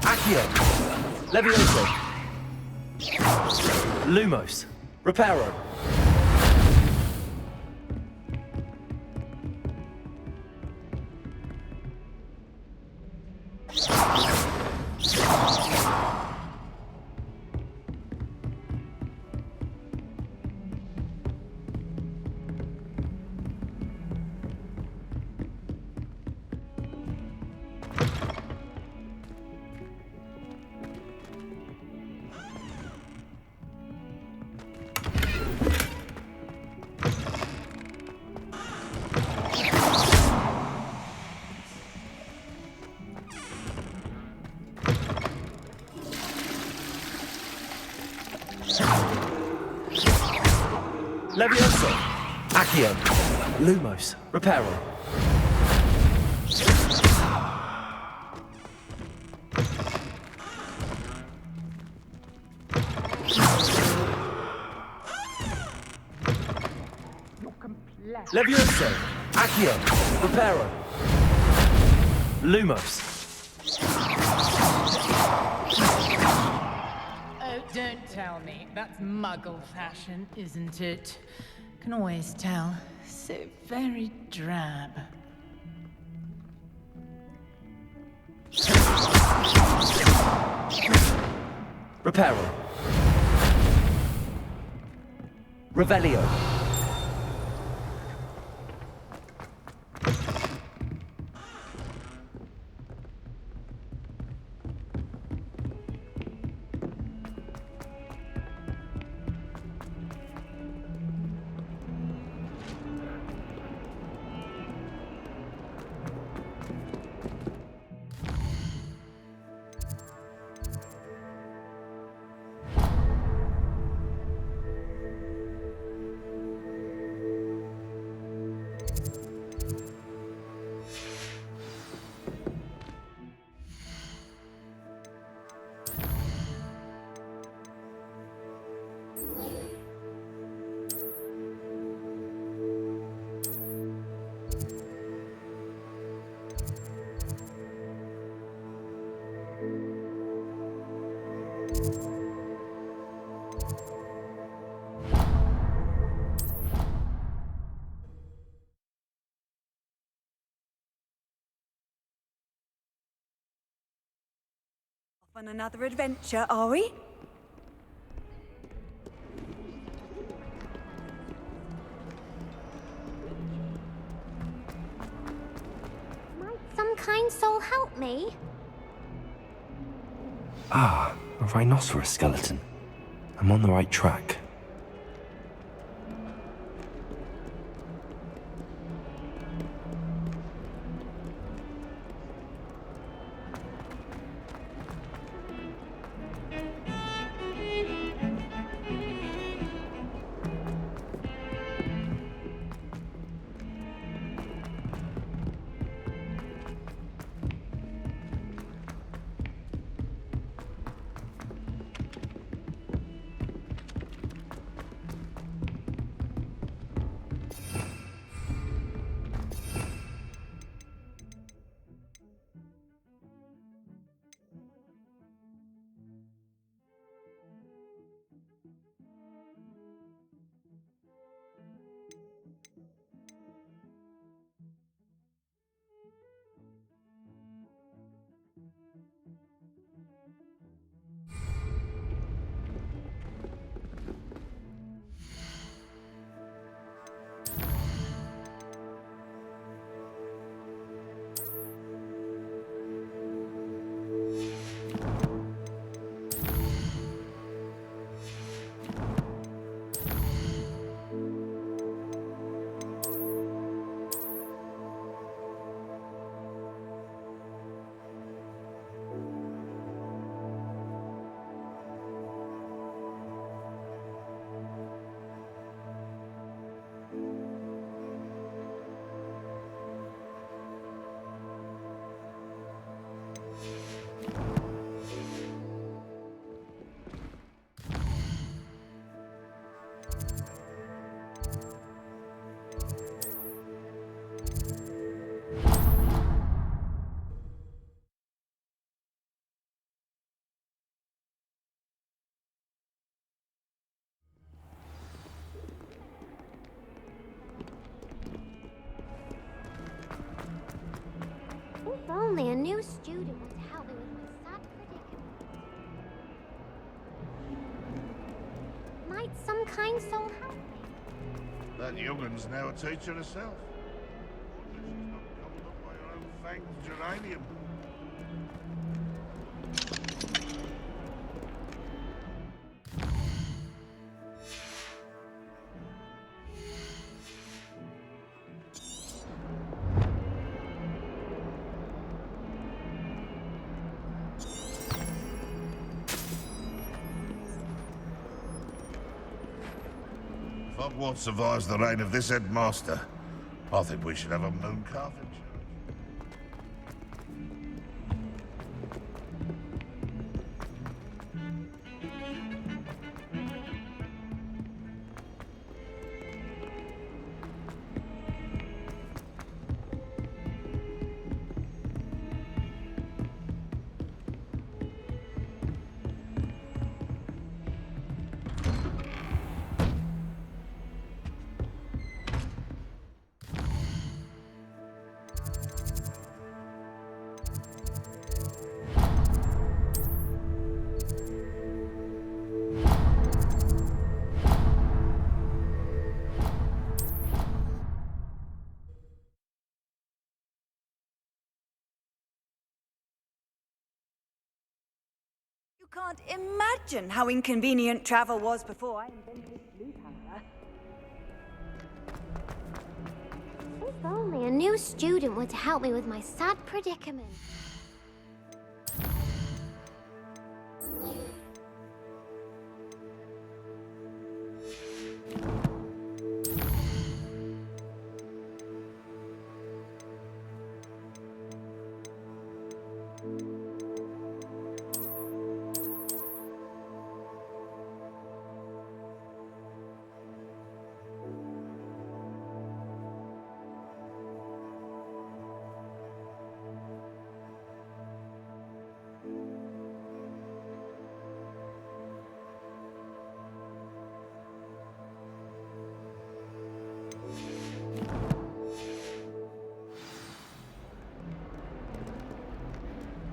Accio. Levioso. Lumos. Reparo. Levioso. Accio. Lumos, Reparo. Levioso, Accio, Reparo. Lumos. Oh, don't tell me. That's muggle fashion, isn't it? Can always tell. So very drab. Reparo. Revelio. On another adventure, are we? Might some kind soul help me? Ah, a rhinoceros skeleton. I'm on the right track. If only a new student would help me with my sad predicament. Might some kind soul help me? That young'un's now a teacher herself. Wonder she's not gobbled up by her own fanged geranium. Hogwarts survives the reign of this headmaster. I think we should have a moon carving. You can't imagine how inconvenient travel was before I invented blue powder. If only a new student were to help me with my sad predicament.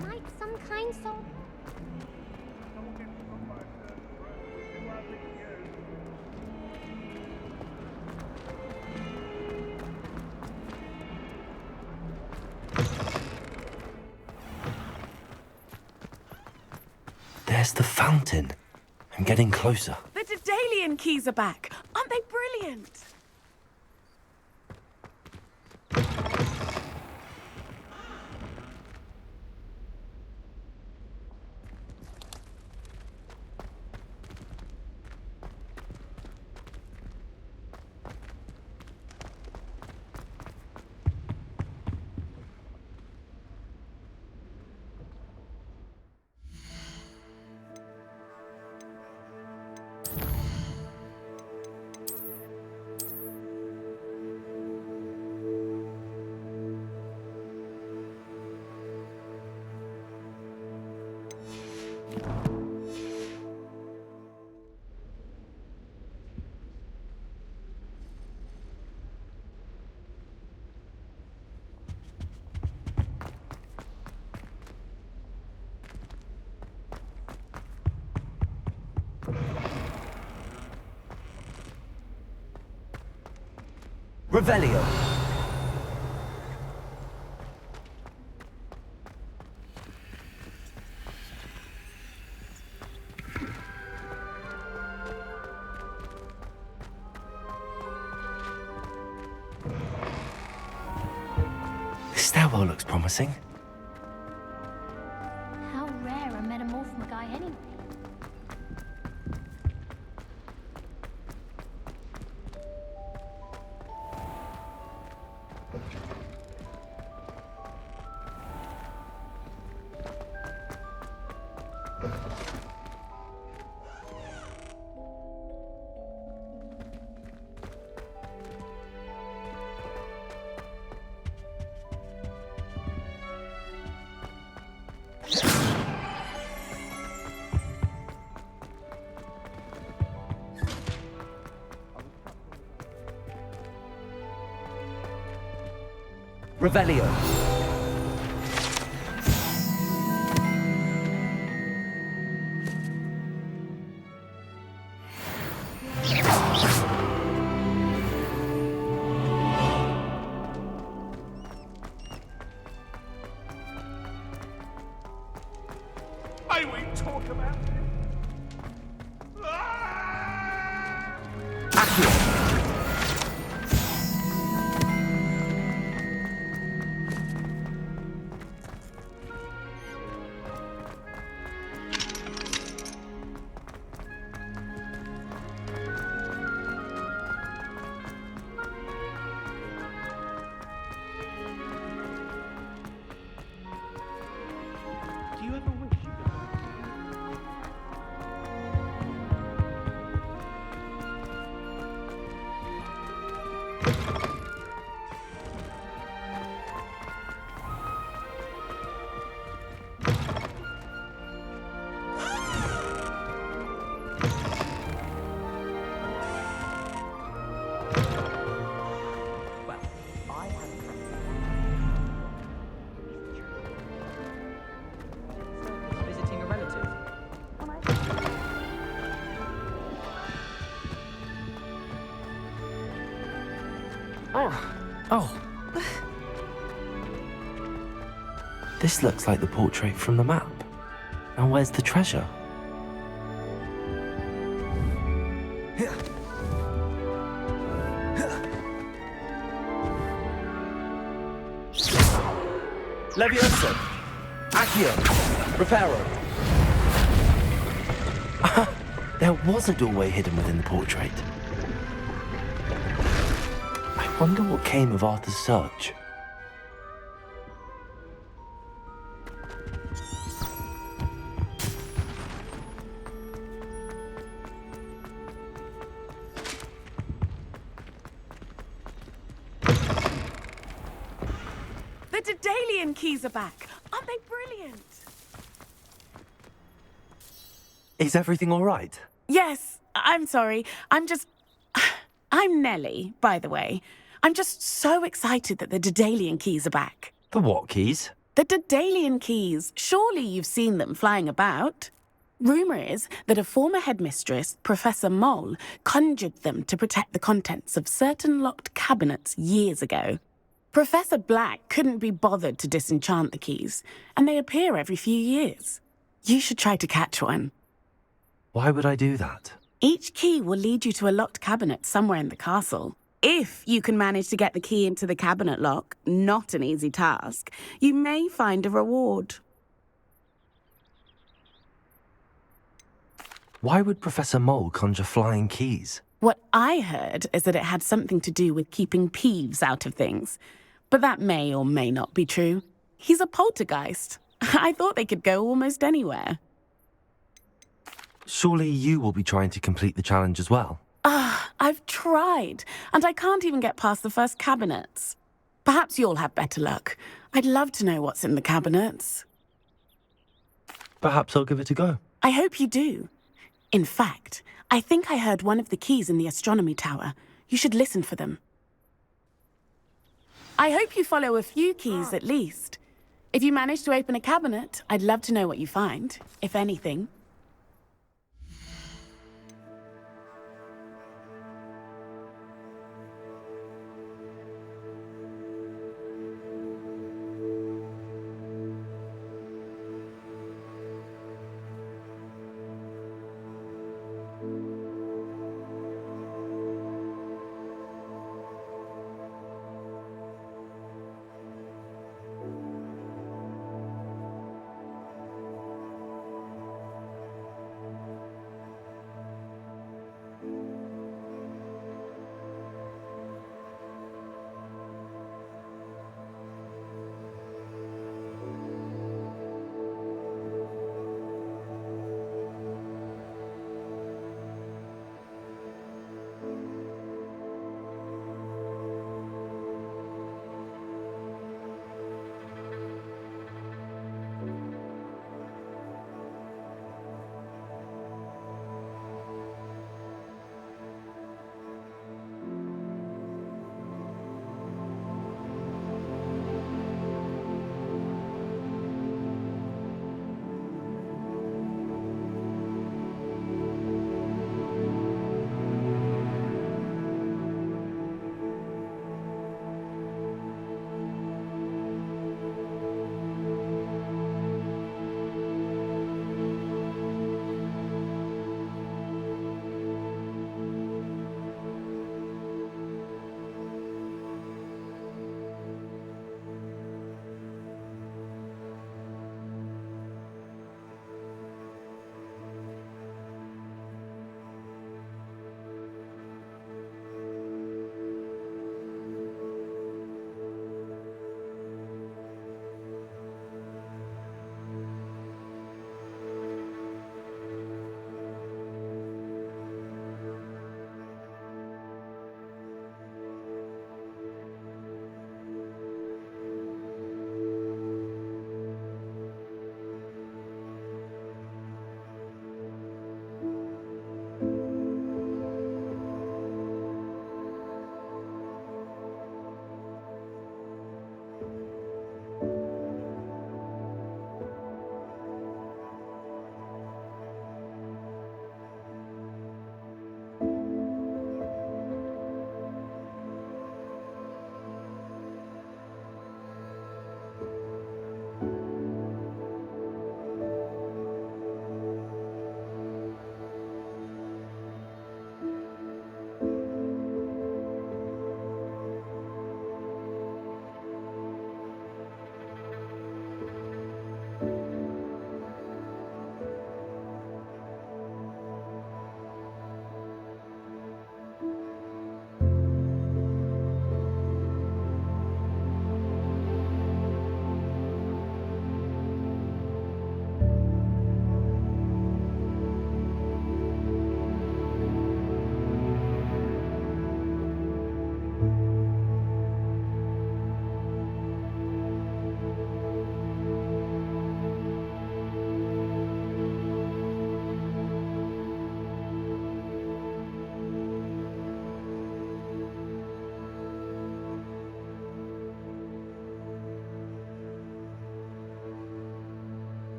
Like some kind soul. There's the fountain. I'm getting closer. The Daedalian keys are back. Aren't they brilliant? Revelio. This stairwell looks promising. How rare a metamorph guy anyway. Revelio. May we talk about it? Oh. This looks like the portrait from the map. Now where's the treasure? Leviosa! Accio! Reparo! There was a doorway hidden within the portrait. I wonder what came of Arthur's search. The Daedalian keys are back. Aren't they brilliant? Is everything all right? Yes, I'm sorry. I'm Nellie, by the way. I'm just so excited that the Daedalian keys are back. The what keys? The Daedalian keys. Surely you've seen them flying about. Rumour is that a former headmistress, Professor Mole, conjured them to protect the contents of certain locked cabinets years ago. Professor Black couldn't be bothered to disenchant the keys, and they appear every few years. You should try to catch one. Why would I do that? Each key will lead you to a locked cabinet somewhere in the castle. If you can manage to get the key into the cabinet lock, not an easy task, you may find a reward. Why would Professor Mole conjure flying keys? What I heard is that it had something to do with keeping Peeves out of things. But that may or may not be true. He's a poltergeist. I thought they could go almost anywhere. Surely you will be trying to complete the challenge as well. I've tried, and I can't even get past the first cabinets. Perhaps you'll have better luck. I'd love to know what's in the cabinets. Perhaps I'll give it a go. I hope you do. In fact, I think I heard one of the keys in the astronomy tower. You should listen for them. I hope you follow a few keys at least. If you manage to open a cabinet, I'd love to know what you find, if anything.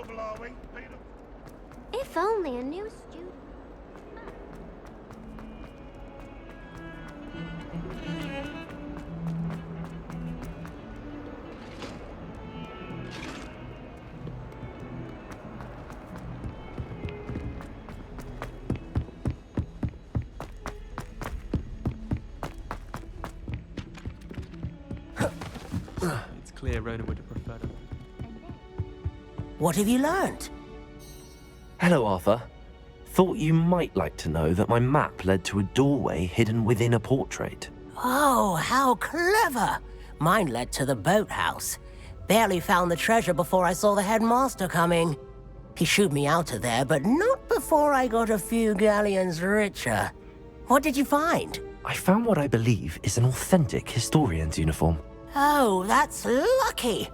trouble, are we, Peter? If only a new student. It's clear Rona would have preferred a... What have you learned? Hello, Arthur. Thought you might like to know that my map led to a doorway hidden within a portrait. Oh, how clever! Mine led to the boathouse. Barely found the treasure before I saw the headmaster coming. He shooed me out of there, but not before I got a few galleons richer. What did you find? I found what I believe is an authentic historian's uniform. Oh, that's lucky.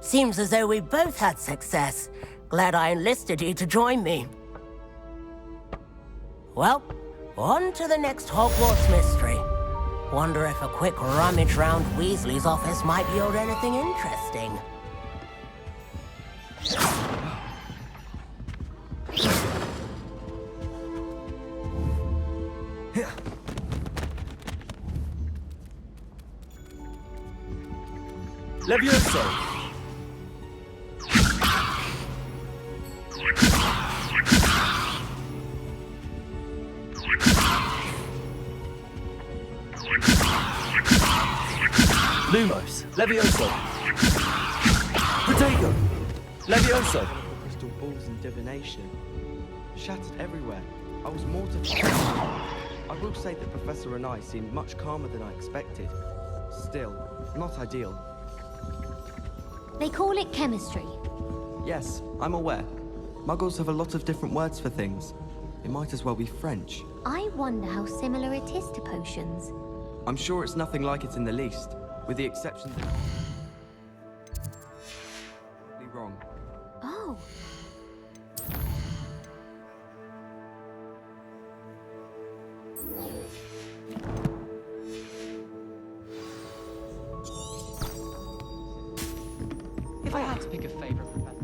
Seems as though we both had success. Glad I enlisted you to join me. Well, on to the next Hogwarts mystery. Wonder if a quick rummage round Weasley's office might yield anything interesting. Levioso! Lumos! Levioso! Protego! Levioso! Crystal balls and divination. Shattered everywhere. I was mortified. I will say that Professor and I seemed much calmer than I expected. Still, not ideal. They call it chemistry. Yes, I'm aware. Muggles have a lot of different words for things. It might as well be French. I wonder how similar it is to potions. I'm sure it's nothing like it in the least, with the exception that... wrong. Oh. If I had to pick a favorite, Professor.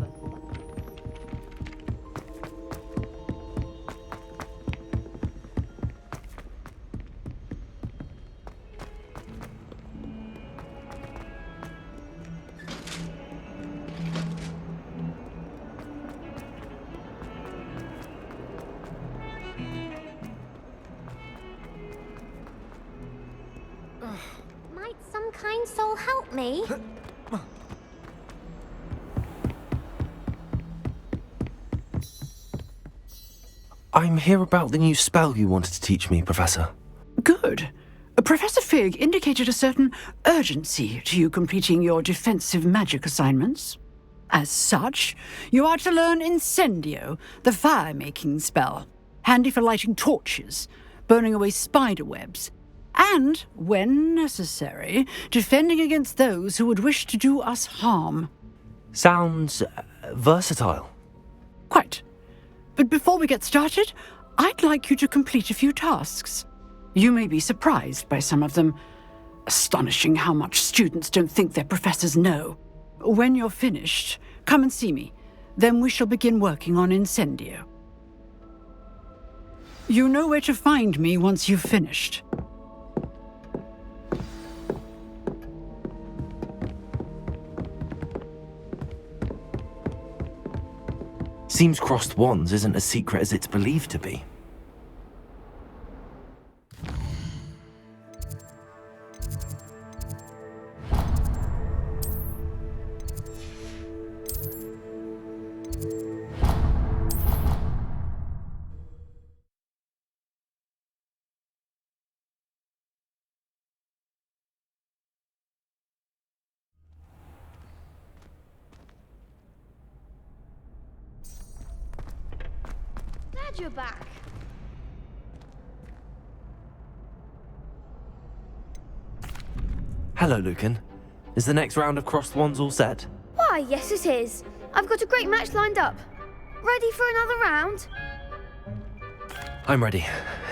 Might some kind soul help me? I'm here about the new spell you wanted to teach me, Professor. Good. Professor Fig indicated a certain urgency to you completing your defensive magic assignments. As such, you are to learn Incendio, the fire-making spell, handy for lighting torches, burning away spider webs, and, when necessary, defending against those who would wish to do us harm. Sounds versatile. Quite. But before we get started, I'd like you to complete a few tasks. You may be surprised by some of them. Astonishing how much students don't think their professors know. When you're finished, come and see me. Then we shall begin working on Incendio. You know where to find me once you've finished. Seems crossed wands isn't as secret as it's believed to be. Glad you're back. Hello, Lucan. Is the next round of crossed wands all set? Why, yes it is. I've got a great match lined up. Ready for another round? I'm ready.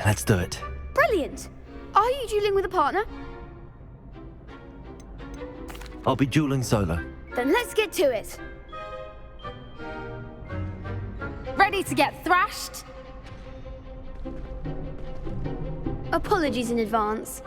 Let's do it. Brilliant. Are you dueling with a partner? I'll be dueling solo. Then let's get to it. Ready to get thrashed? Apologies in advance.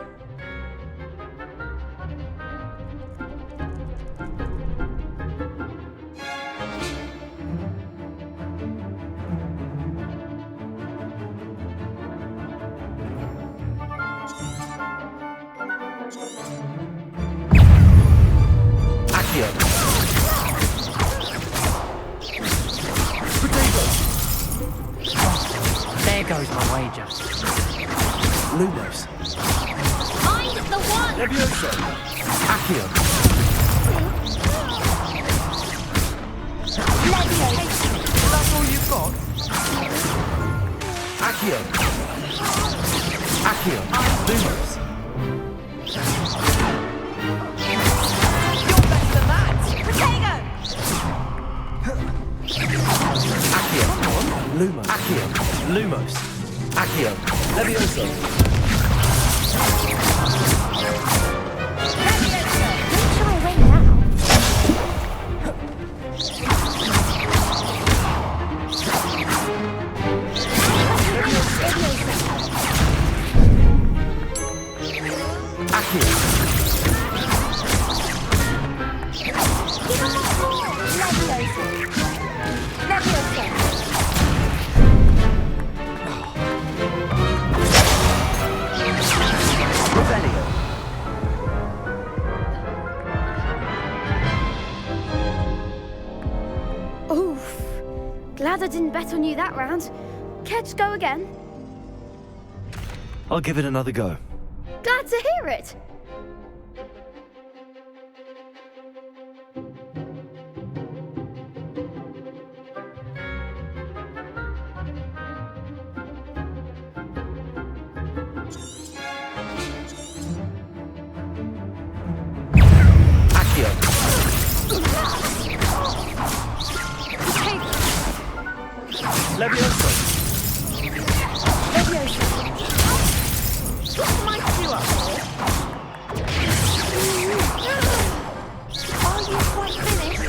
There goes my wager. Lumos. Find the one! Levioso. Accio. That's all you've got? Accio. Accio. Lumos. You're better than that! Protego! Accio. Lumos. Accio. Lumos. Accio. Levioso. Try away now. Accio. Revelio. Oof. Glad I didn't bet on you that round. Care to go again? I'll give it another go. Glad to hear it. Accio. Levioso. What am I to do up here? Are you quite finished?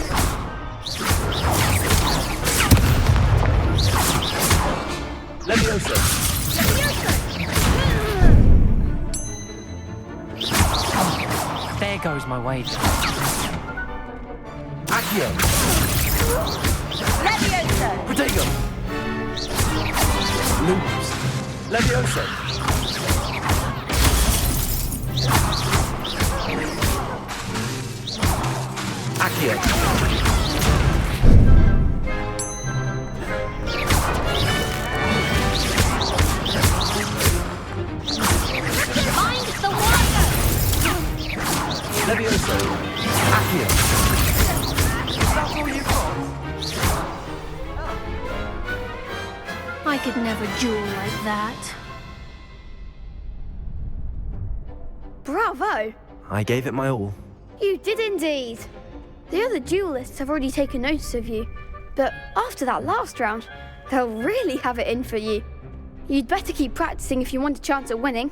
Levioso. There goes my wager. Accio. Levioso! Protego. Lumos. Levioso. Accio. Find the one! Levioso. Accio. That's all you've got? I could never duel like that. Bravo! I gave it my all. You did indeed. The other duelists have already taken notice of you, but after that last round, they'll really have it in for you. You'd better keep practicing if you want a chance at winning,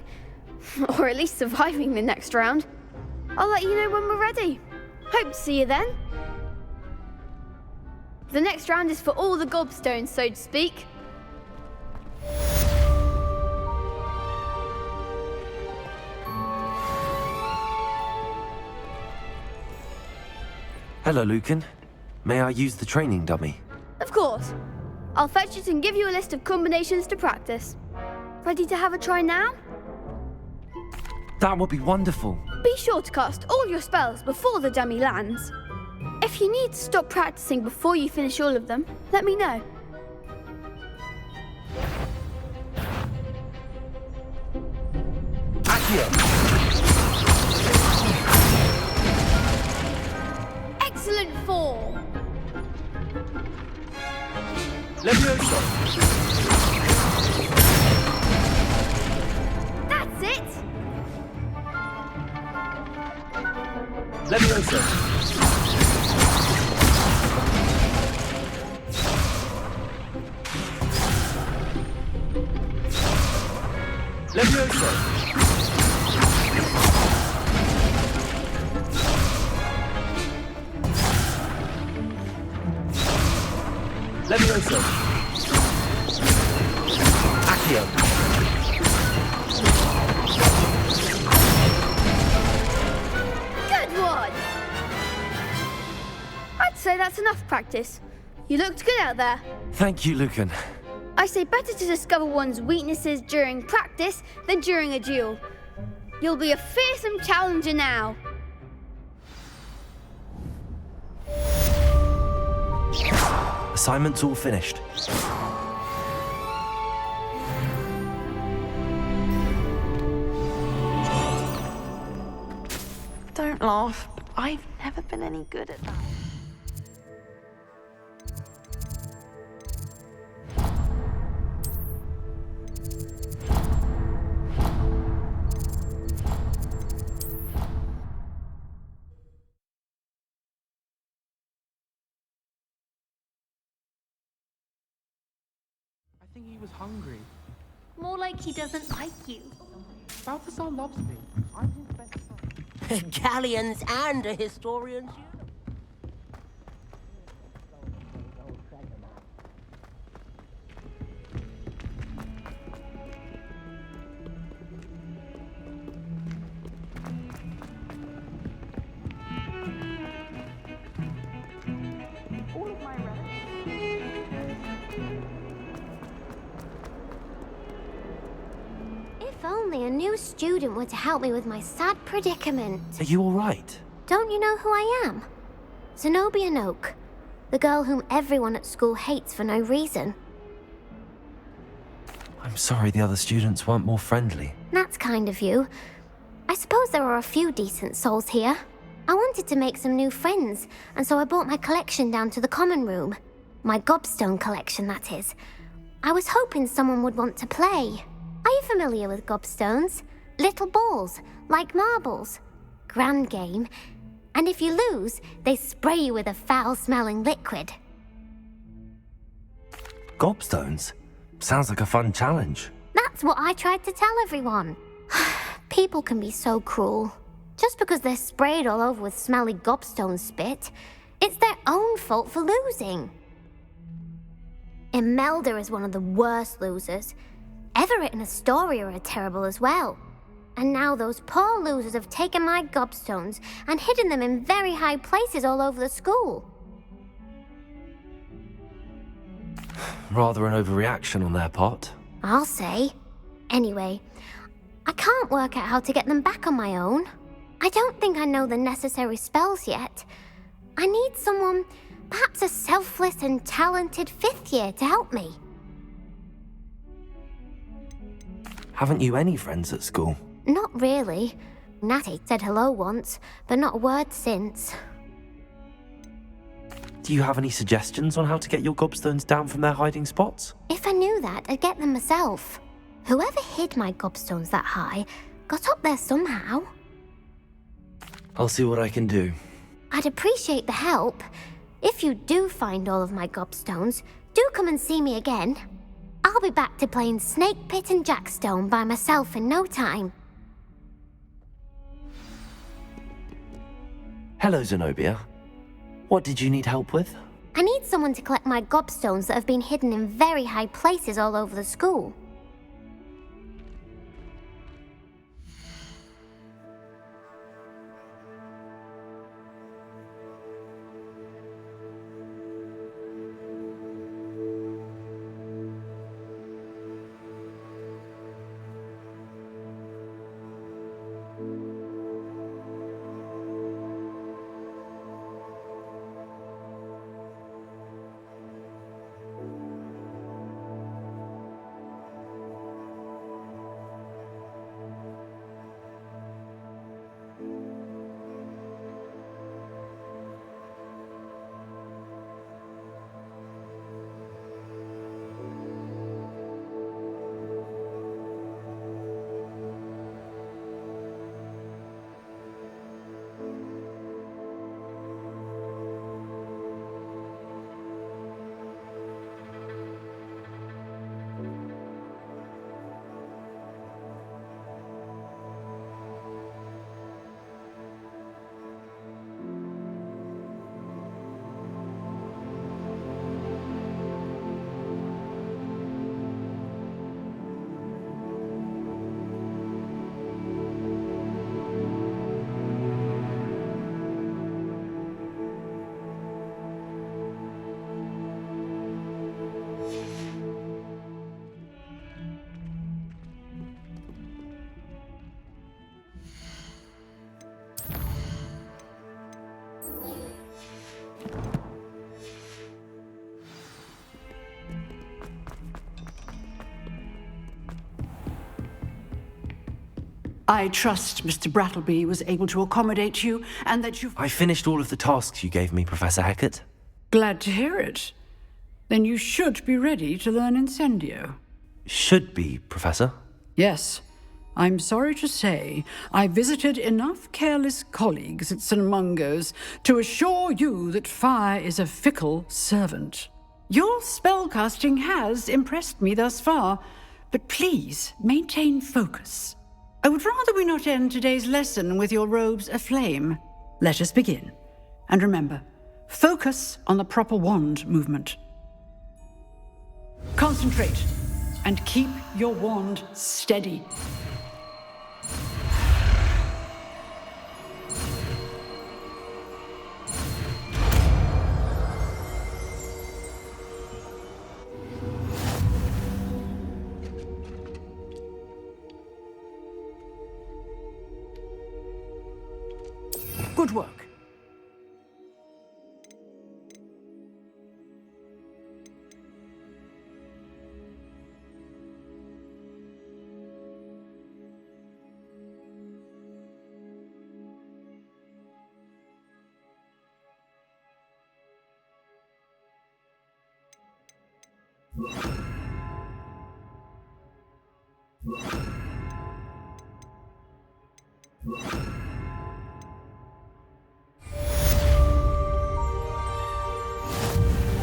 or at least surviving the next round. I'll let you know when we're ready. Hope to see you then. The next round is for all the gobstones, so to speak. Hello, Lucan. May I use the training dummy? Of course. I'll fetch it and give you a list of combinations to practice. Ready to have a try now? That would be wonderful. Be sure to cast all your spells before the dummy lands. If you need to stop practicing before you finish all of them, let me know. Accio. Excellent form! Levioso. That's it! Levioso. Levioso. Levioso. say that's enough practice. You looked good out there. Thank you, Lucan. I say better to discover one's weaknesses during practice than during a duel. You'll be a fearsome challenger now. Assignment's all finished. Don't laugh, but I've never been any good at that. I think he was hungry. More like he doesn't like you. Balthazar loves me. I'm his best friend. Galleons and a historian's If only a new student were to help me with my sad predicament. Are you all right? Don't you know who I am? Zenobia Noak, the girl whom everyone at school hates for no reason. I'm sorry the other students weren't more friendly. That's kind of you. I suppose there are a few decent souls here. I wanted to make some new friends, and so I brought my collection down to the common room. My gobstone collection, that is. I was hoping someone would want to play. Are you familiar with gobstones? Little balls, like marbles. Grand game. And if you lose, they spray you with a foul-smelling liquid. Gobstones? Sounds like a fun challenge. That's what I tried to tell everyone. People can be so cruel. Just because they're sprayed all over with smelly gobstone spit, it's their own fault for losing. Imelda is one of the worst losers. Everett and Astoria are terrible as well. And now those poor losers have taken my gobstones and hidden them in very high places all over the school. Rather an overreaction on their part. I'll say. Anyway, I can't work out how to get them back on my own. I don't think I know the necessary spells yet. I need someone, perhaps a selfless and talented fifth year to help me. Haven't you any friends at school? Not really. Natty said hello once, but not a word since. Do you have any suggestions on how to get your gobstones down from their hiding spots? If I knew that, I'd get them myself. Whoever hid my gobstones that high got up there somehow. I'll see what I can do. I'd appreciate the help. If you do find all of my gobstones, do come and see me again. I'll be back to playing Snake Pit and Jackstone by myself in no time. Hello, Zenobia. What did you need help with? I need someone to collect my gobstones that have been hidden in very high places all over the school. I trust Mr. Brattleby was able to accommodate you, and that you've... I finished all of the tasks you gave me, Professor Hackett. Glad to hear it. Then you should be ready to learn Incendio. Should be, Professor. Yes. I'm sorry to say, I visited enough careless colleagues at St. Mungo's to assure you that fire is a fickle servant. Your spellcasting has impressed me thus far, but please maintain focus. I would rather we not end today's lesson with your robes aflame. Let us begin. And remember, focus on the proper wand movement. Concentrate, and keep your wand steady. Good work.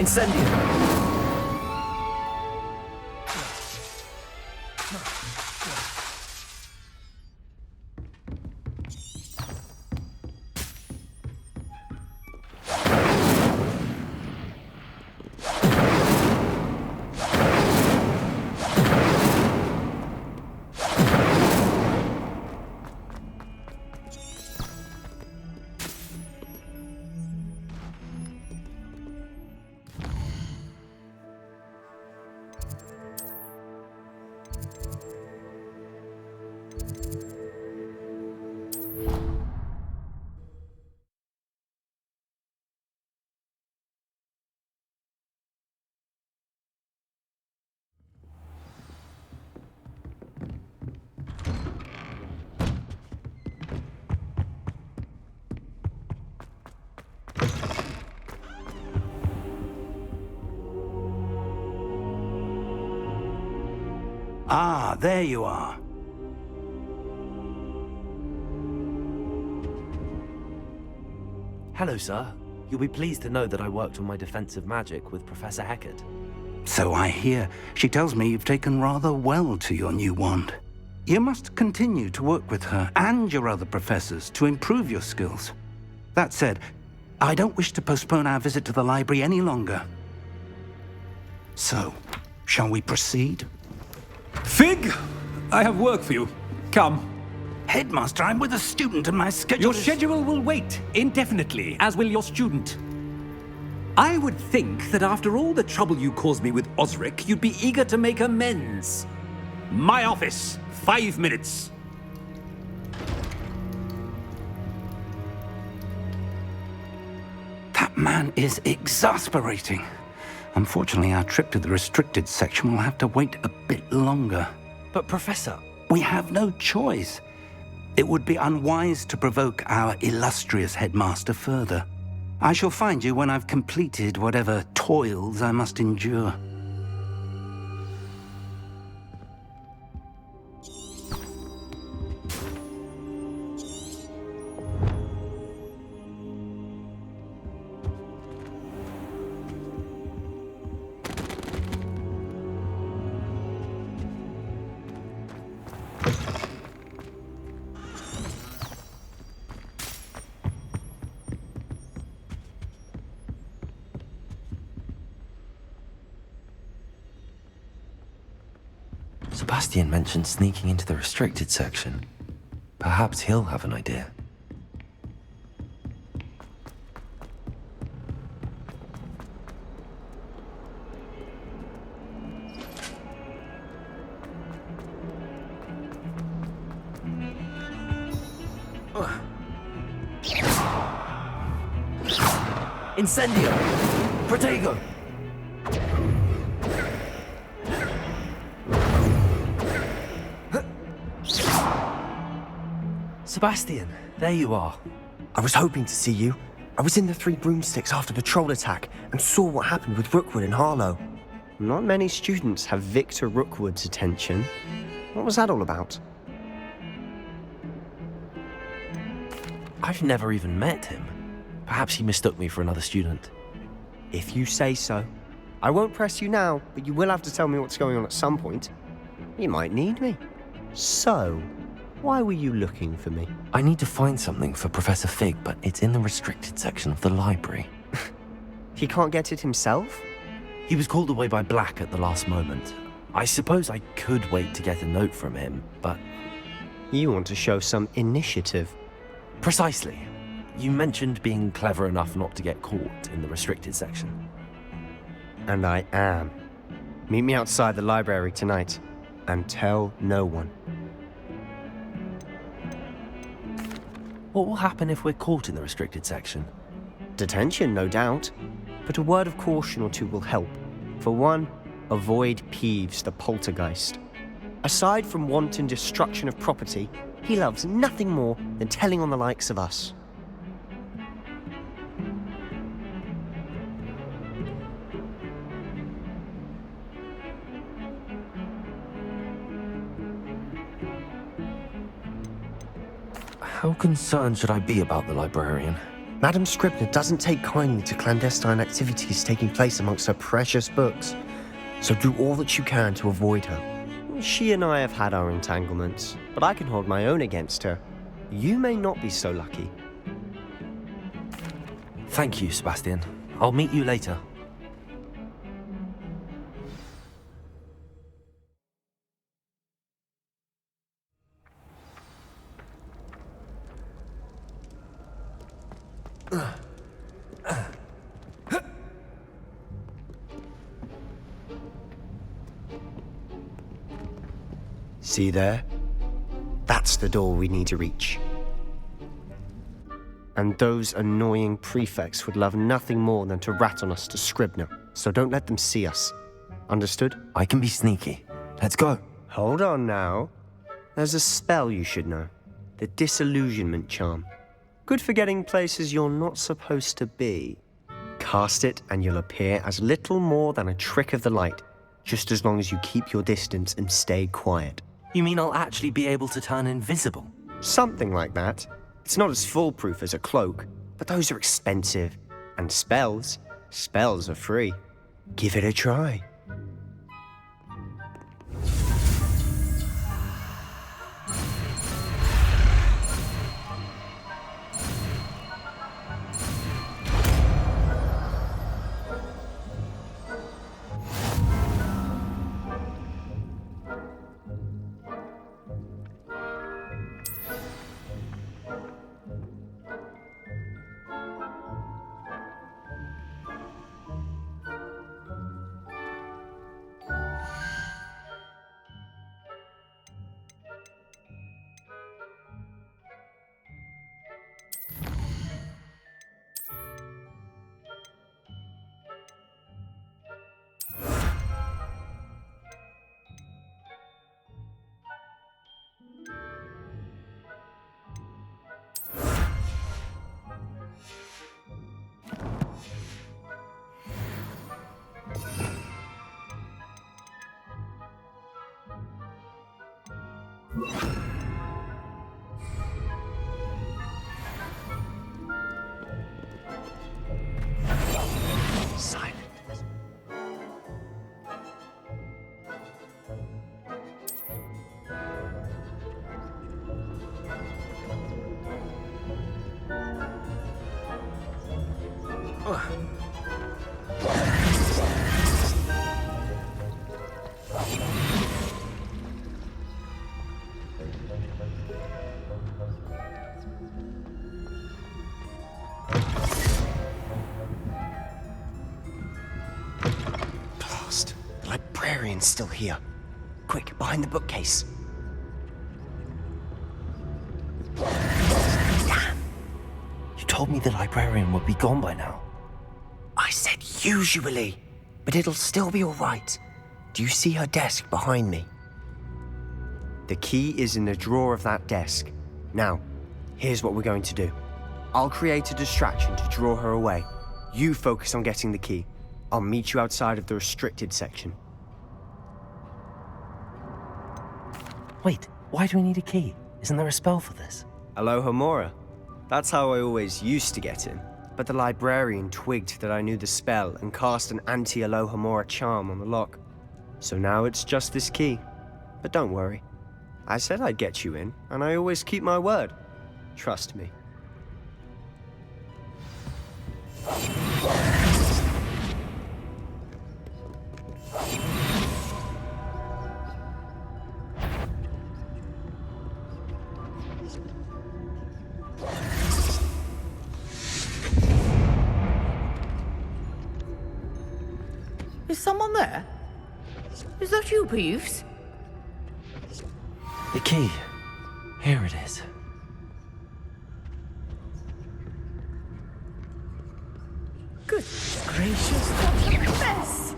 Incendio! Ah, there you are. Hello, sir. You'll be pleased to know that I worked on my defensive magic with Professor Hackett. So I hear. She tells me you've taken rather well to your new wand. You must continue to work with her and your other professors to improve your skills. That said, I don't wish to postpone our visit to the library any longer. So, shall we proceed? Fig, I have work for you. Come. Headmaster, I'm with a student and my schedule Your schedule will wait indefinitely, as will your student. I would think that after all the trouble you caused me with Osric, you'd be eager to make amends. My office, 5 minutes. That man is exasperating. Unfortunately, our trip to the restricted section will have to wait a bit longer. But, Professor... We have no choice. It would be unwise to provoke our illustrious headmaster further. I shall find you when I've completed whatever toils I must endure. Sebastian mentioned sneaking into the restricted section. Perhaps he'll have an idea. Incendio! Protego! Sebastian, there you are. I was hoping to see you. I was in the Three Broomsticks after the troll attack and saw what happened with Rookwood and Harlow. Not many students have Victor Rookwood's attention. What was that all about? I've never even met him. Perhaps he mistook me for another student. If you say so. I won't press you now, but you will have to tell me what's going on at some point. You might need me. So, why were you looking for me? I need to find something for Professor Fig, but it's in the restricted section of the library. He can't get it himself? He was called away by Black at the last moment. I suppose I could wait to get a note from him, but... You want to show some initiative. Precisely. You mentioned being clever enough not to get caught in the restricted section. And I am. Meet me outside the library tonight, and tell no one. What will happen if we're caught in the restricted section? Detention, no doubt. But a word of caution or two will help. For one, avoid Peeves, the poltergeist. Aside from wanton destruction of property, he loves nothing more than telling on the likes of us. How concerned should I be about the librarian? Madame Scribner doesn't take kindly to clandestine activities taking place amongst her precious books, so do all that you can to avoid her. She and I have had our entanglements, but I can hold my own against her. You may not be so lucky. Thank you, Sebastian. I'll meet you later. See there? That's the door we need to reach. And those annoying prefects would love nothing more than to rat on us to Scribner, so don't let them see us. Understood? I can be sneaky. Let's go. Hold on now. There's a spell you should know. The Disillusionment Charm. Good for getting places you're not supposed to be. Cast it and you'll appear as little more than a trick of the light, just as long as you keep your distance and stay quiet. You mean I'll actually be able to turn invisible? Something like that. It's not as foolproof as a cloak, but those are expensive. And spells are free. Give it a try. Blast. The librarian's still here. Quick, behind the bookcase. Damn. You told me the librarian would be gone by now. I said usually, but it'll still be all right. Do you see her desk behind me? The key is in the drawer of that desk. Now, Here's what we're going to do. I'll create a distraction to draw her away. You focus on getting the key. I'll meet you outside of the restricted section. Wait, why do we need a key? Isn't there a spell for this? Alohomora. That's how I always used to get in. But the librarian twigged that I knew the spell and cast an anti-Alohomora charm on the lock. So now it's just this key. But don't worry. I said I'd get you in, and I always keep my word. Trust me. Is someone there? Is that you, Peeves? The key. Here it is. Good gracious, what a mess!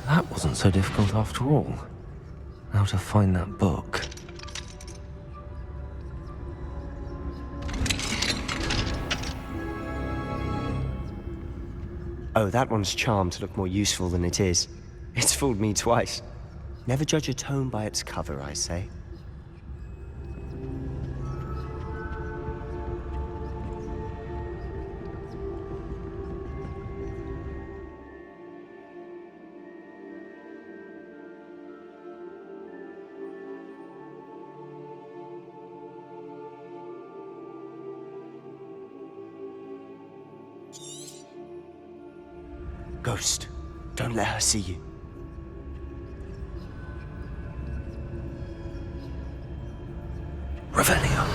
That wasn't so difficult after all. Now to find that book. Oh, that one's charmed to look more useful than it is. It's fooled me twice. Never judge a tome by its cover, I say. Ghost, don't let her see you. Revelio.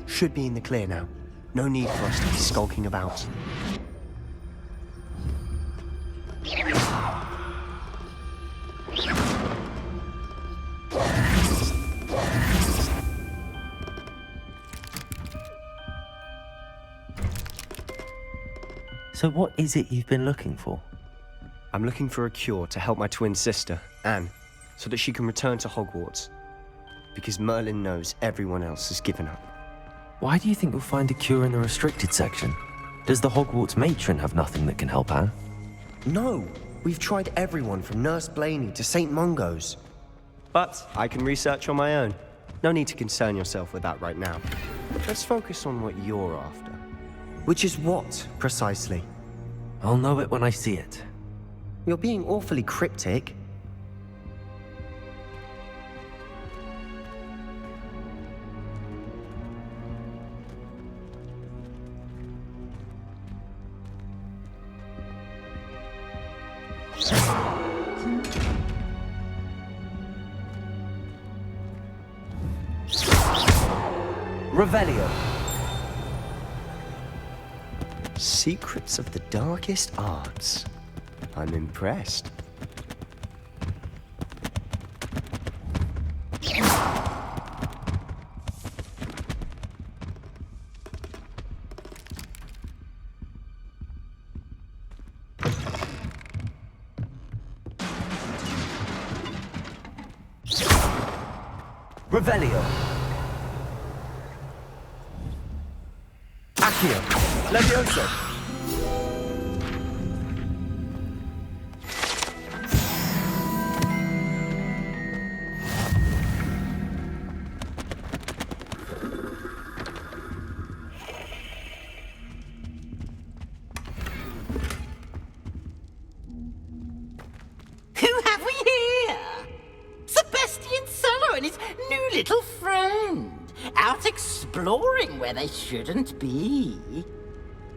Should be in the clear now. No need for us to be skulking about. So what is it you've been looking for? I'm looking for a cure to help my twin sister, Anne, so that she can return to Hogwarts. Because Merlin knows everyone else has given up. Why do you think you'll find a cure in the restricted section? Does the Hogwarts matron have nothing that can help Anne? No! We've tried everyone from Nurse Blaney to St. Mungo's. But I can research on my own. No need to concern yourself with that right now. Let's focus on what you're after. Which is what, precisely? I'll know it when I see it. You're being awfully cryptic. Revelio. Secrets of the darkest arts. I'm impressed. Revelio. Accio. Levioso. Who have we here? Sebastian Solo and his new little friend, out exploring where they shouldn't be.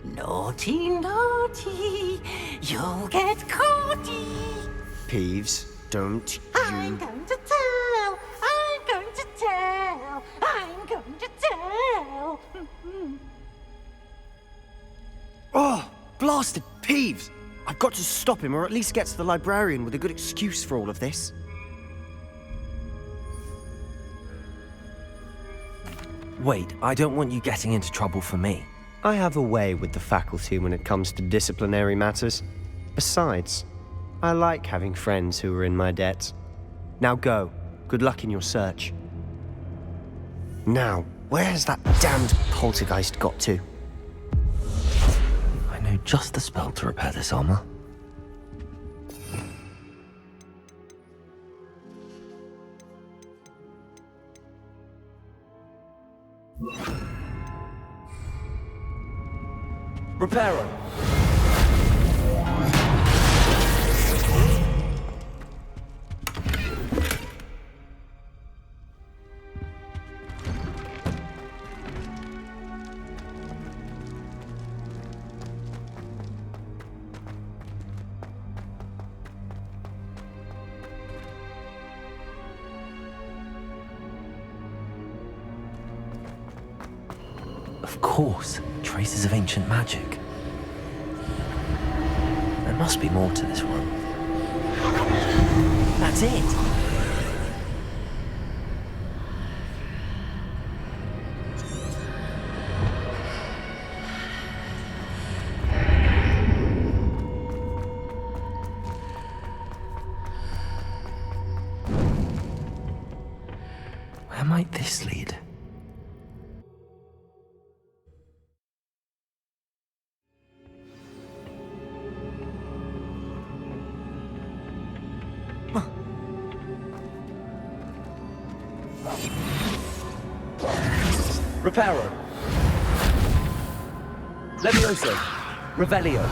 Naughty, naughty, you'll get caughty. Peeves, don't I'm you... going to tell, I'm going to tell, I'm going to tell. Oh, blasted Peeves! I've got to stop him, or at least get to the librarian with a good excuse for all of this. Wait, I don't want you getting into trouble for me. I have a way with the faculty when it comes to disciplinary matters. Besides, I like having friends who are in my debt. Now go. Good luck in your search. Now, where's that damned poltergeist got to? I know just the spell to repair this armor. Reparo. Of course, traces of ancient magic. There must be more to this one. That's it! Where might this lead? Reparo. Levioso. Revelio.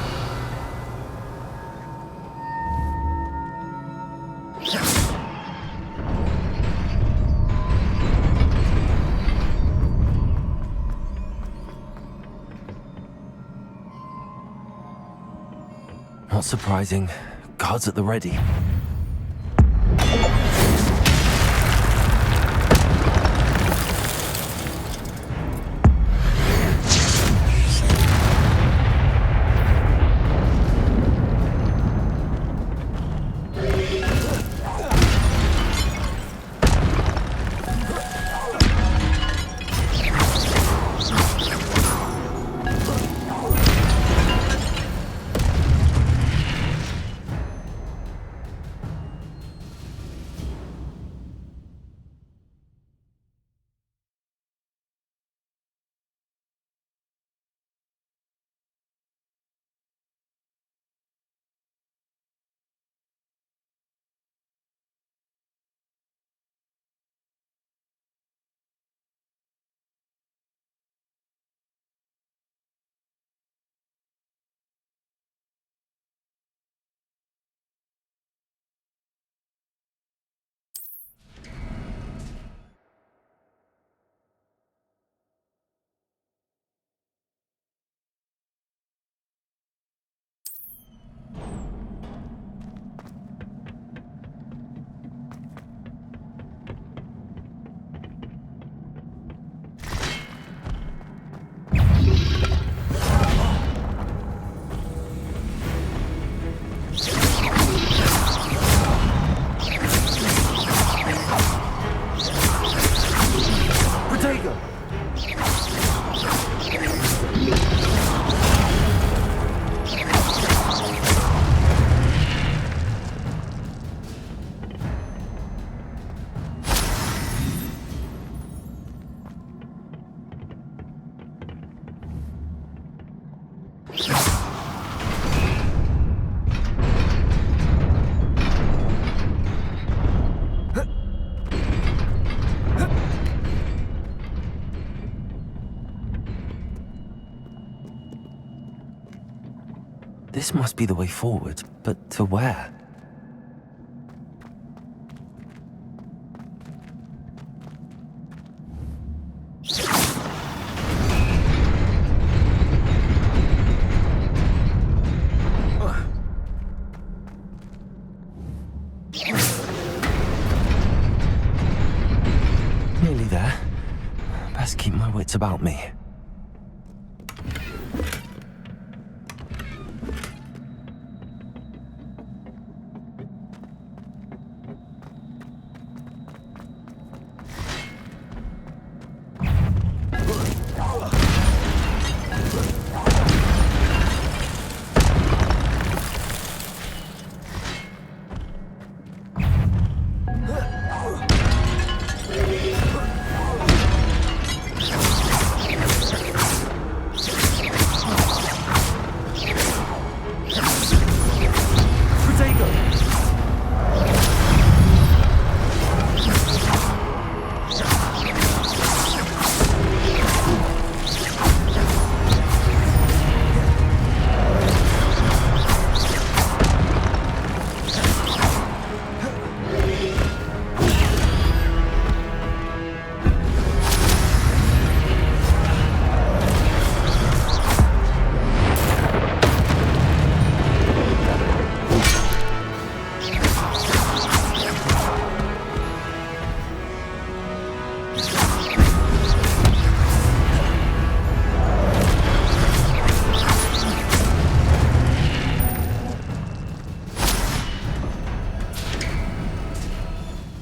Not surprising. Guards at the ready. This must be the way forward, but to where? Nearly there. Best keep my wits about me.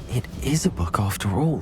It is a book after all.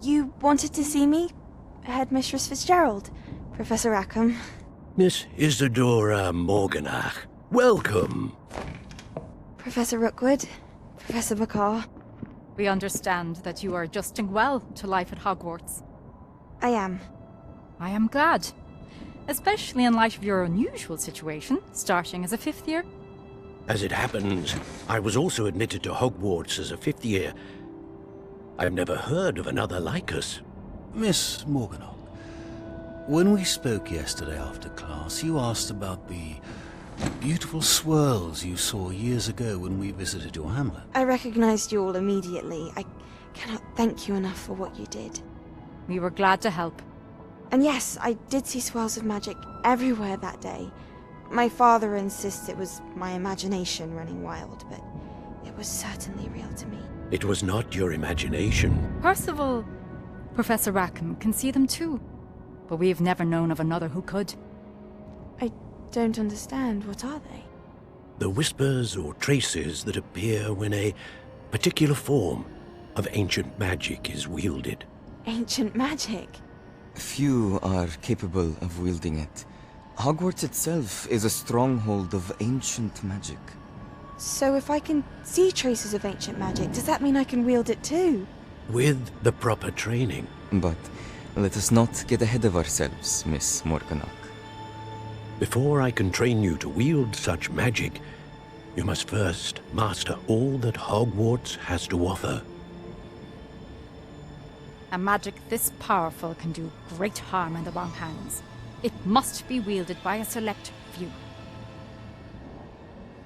You wanted to see me? Headmistress Fitzgerald, Professor Rackham. Miss Isadora Morganach, welcome. Professor Rookwood, Professor McCaw. We understand that you are adjusting well to life at Hogwarts. I am. I am glad. Especially in light of your unusual situation, starting as a 5th year. As it happens, I was also admitted to Hogwarts as a 5th year. I've never heard of another like us. Miss Morganach, when we spoke yesterday after class, you asked about the beautiful swirls you saw years ago when we visited your hamlet. I recognized you all immediately. I cannot thank you enough for what you did. We were glad to help. And yes, I did see swirls of magic everywhere that day. My father insists it was my imagination running wild, but it was certainly real to me. It was not your imagination. Percival, Professor Rackham can see them too, but we've never known of another who could. I don't understand. What are they? The whispers or traces that appear when a particular form of ancient magic is wielded. Ancient magic? Few are capable of wielding it. Hogwarts itself is a stronghold of ancient magic. So if I can see traces of ancient magic, does that mean I can wield it too? With the proper training. But let us not get ahead of ourselves, Miss Morganach. Before I can train you to wield such magic, you must first master all that Hogwarts has to offer. A magic this powerful can do great harm in the wrong hands. It must be wielded by a select few.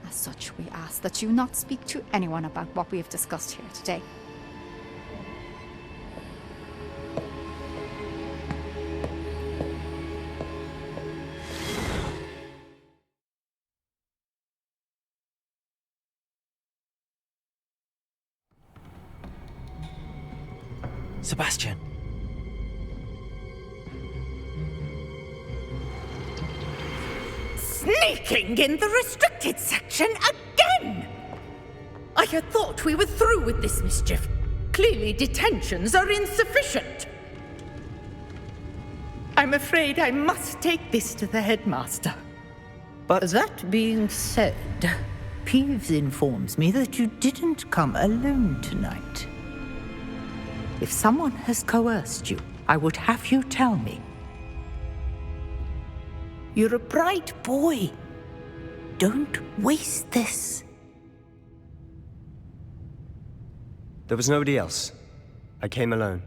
As such, we ask that you not speak to anyone about what we have discussed here today. Sebastian. Sneaking in the restricted section again! I had thought we were through with this mischief. Clearly detentions are insufficient. I'm afraid I must take this to the headmaster. But that being said, Peeves informs me that you didn't come alone tonight. If someone has coerced you, I would have you tell me. You're a bright boy. Don't waste this. There was nobody else. I came alone.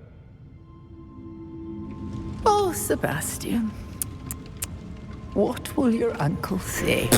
Oh, Sebastian. What will your uncle say?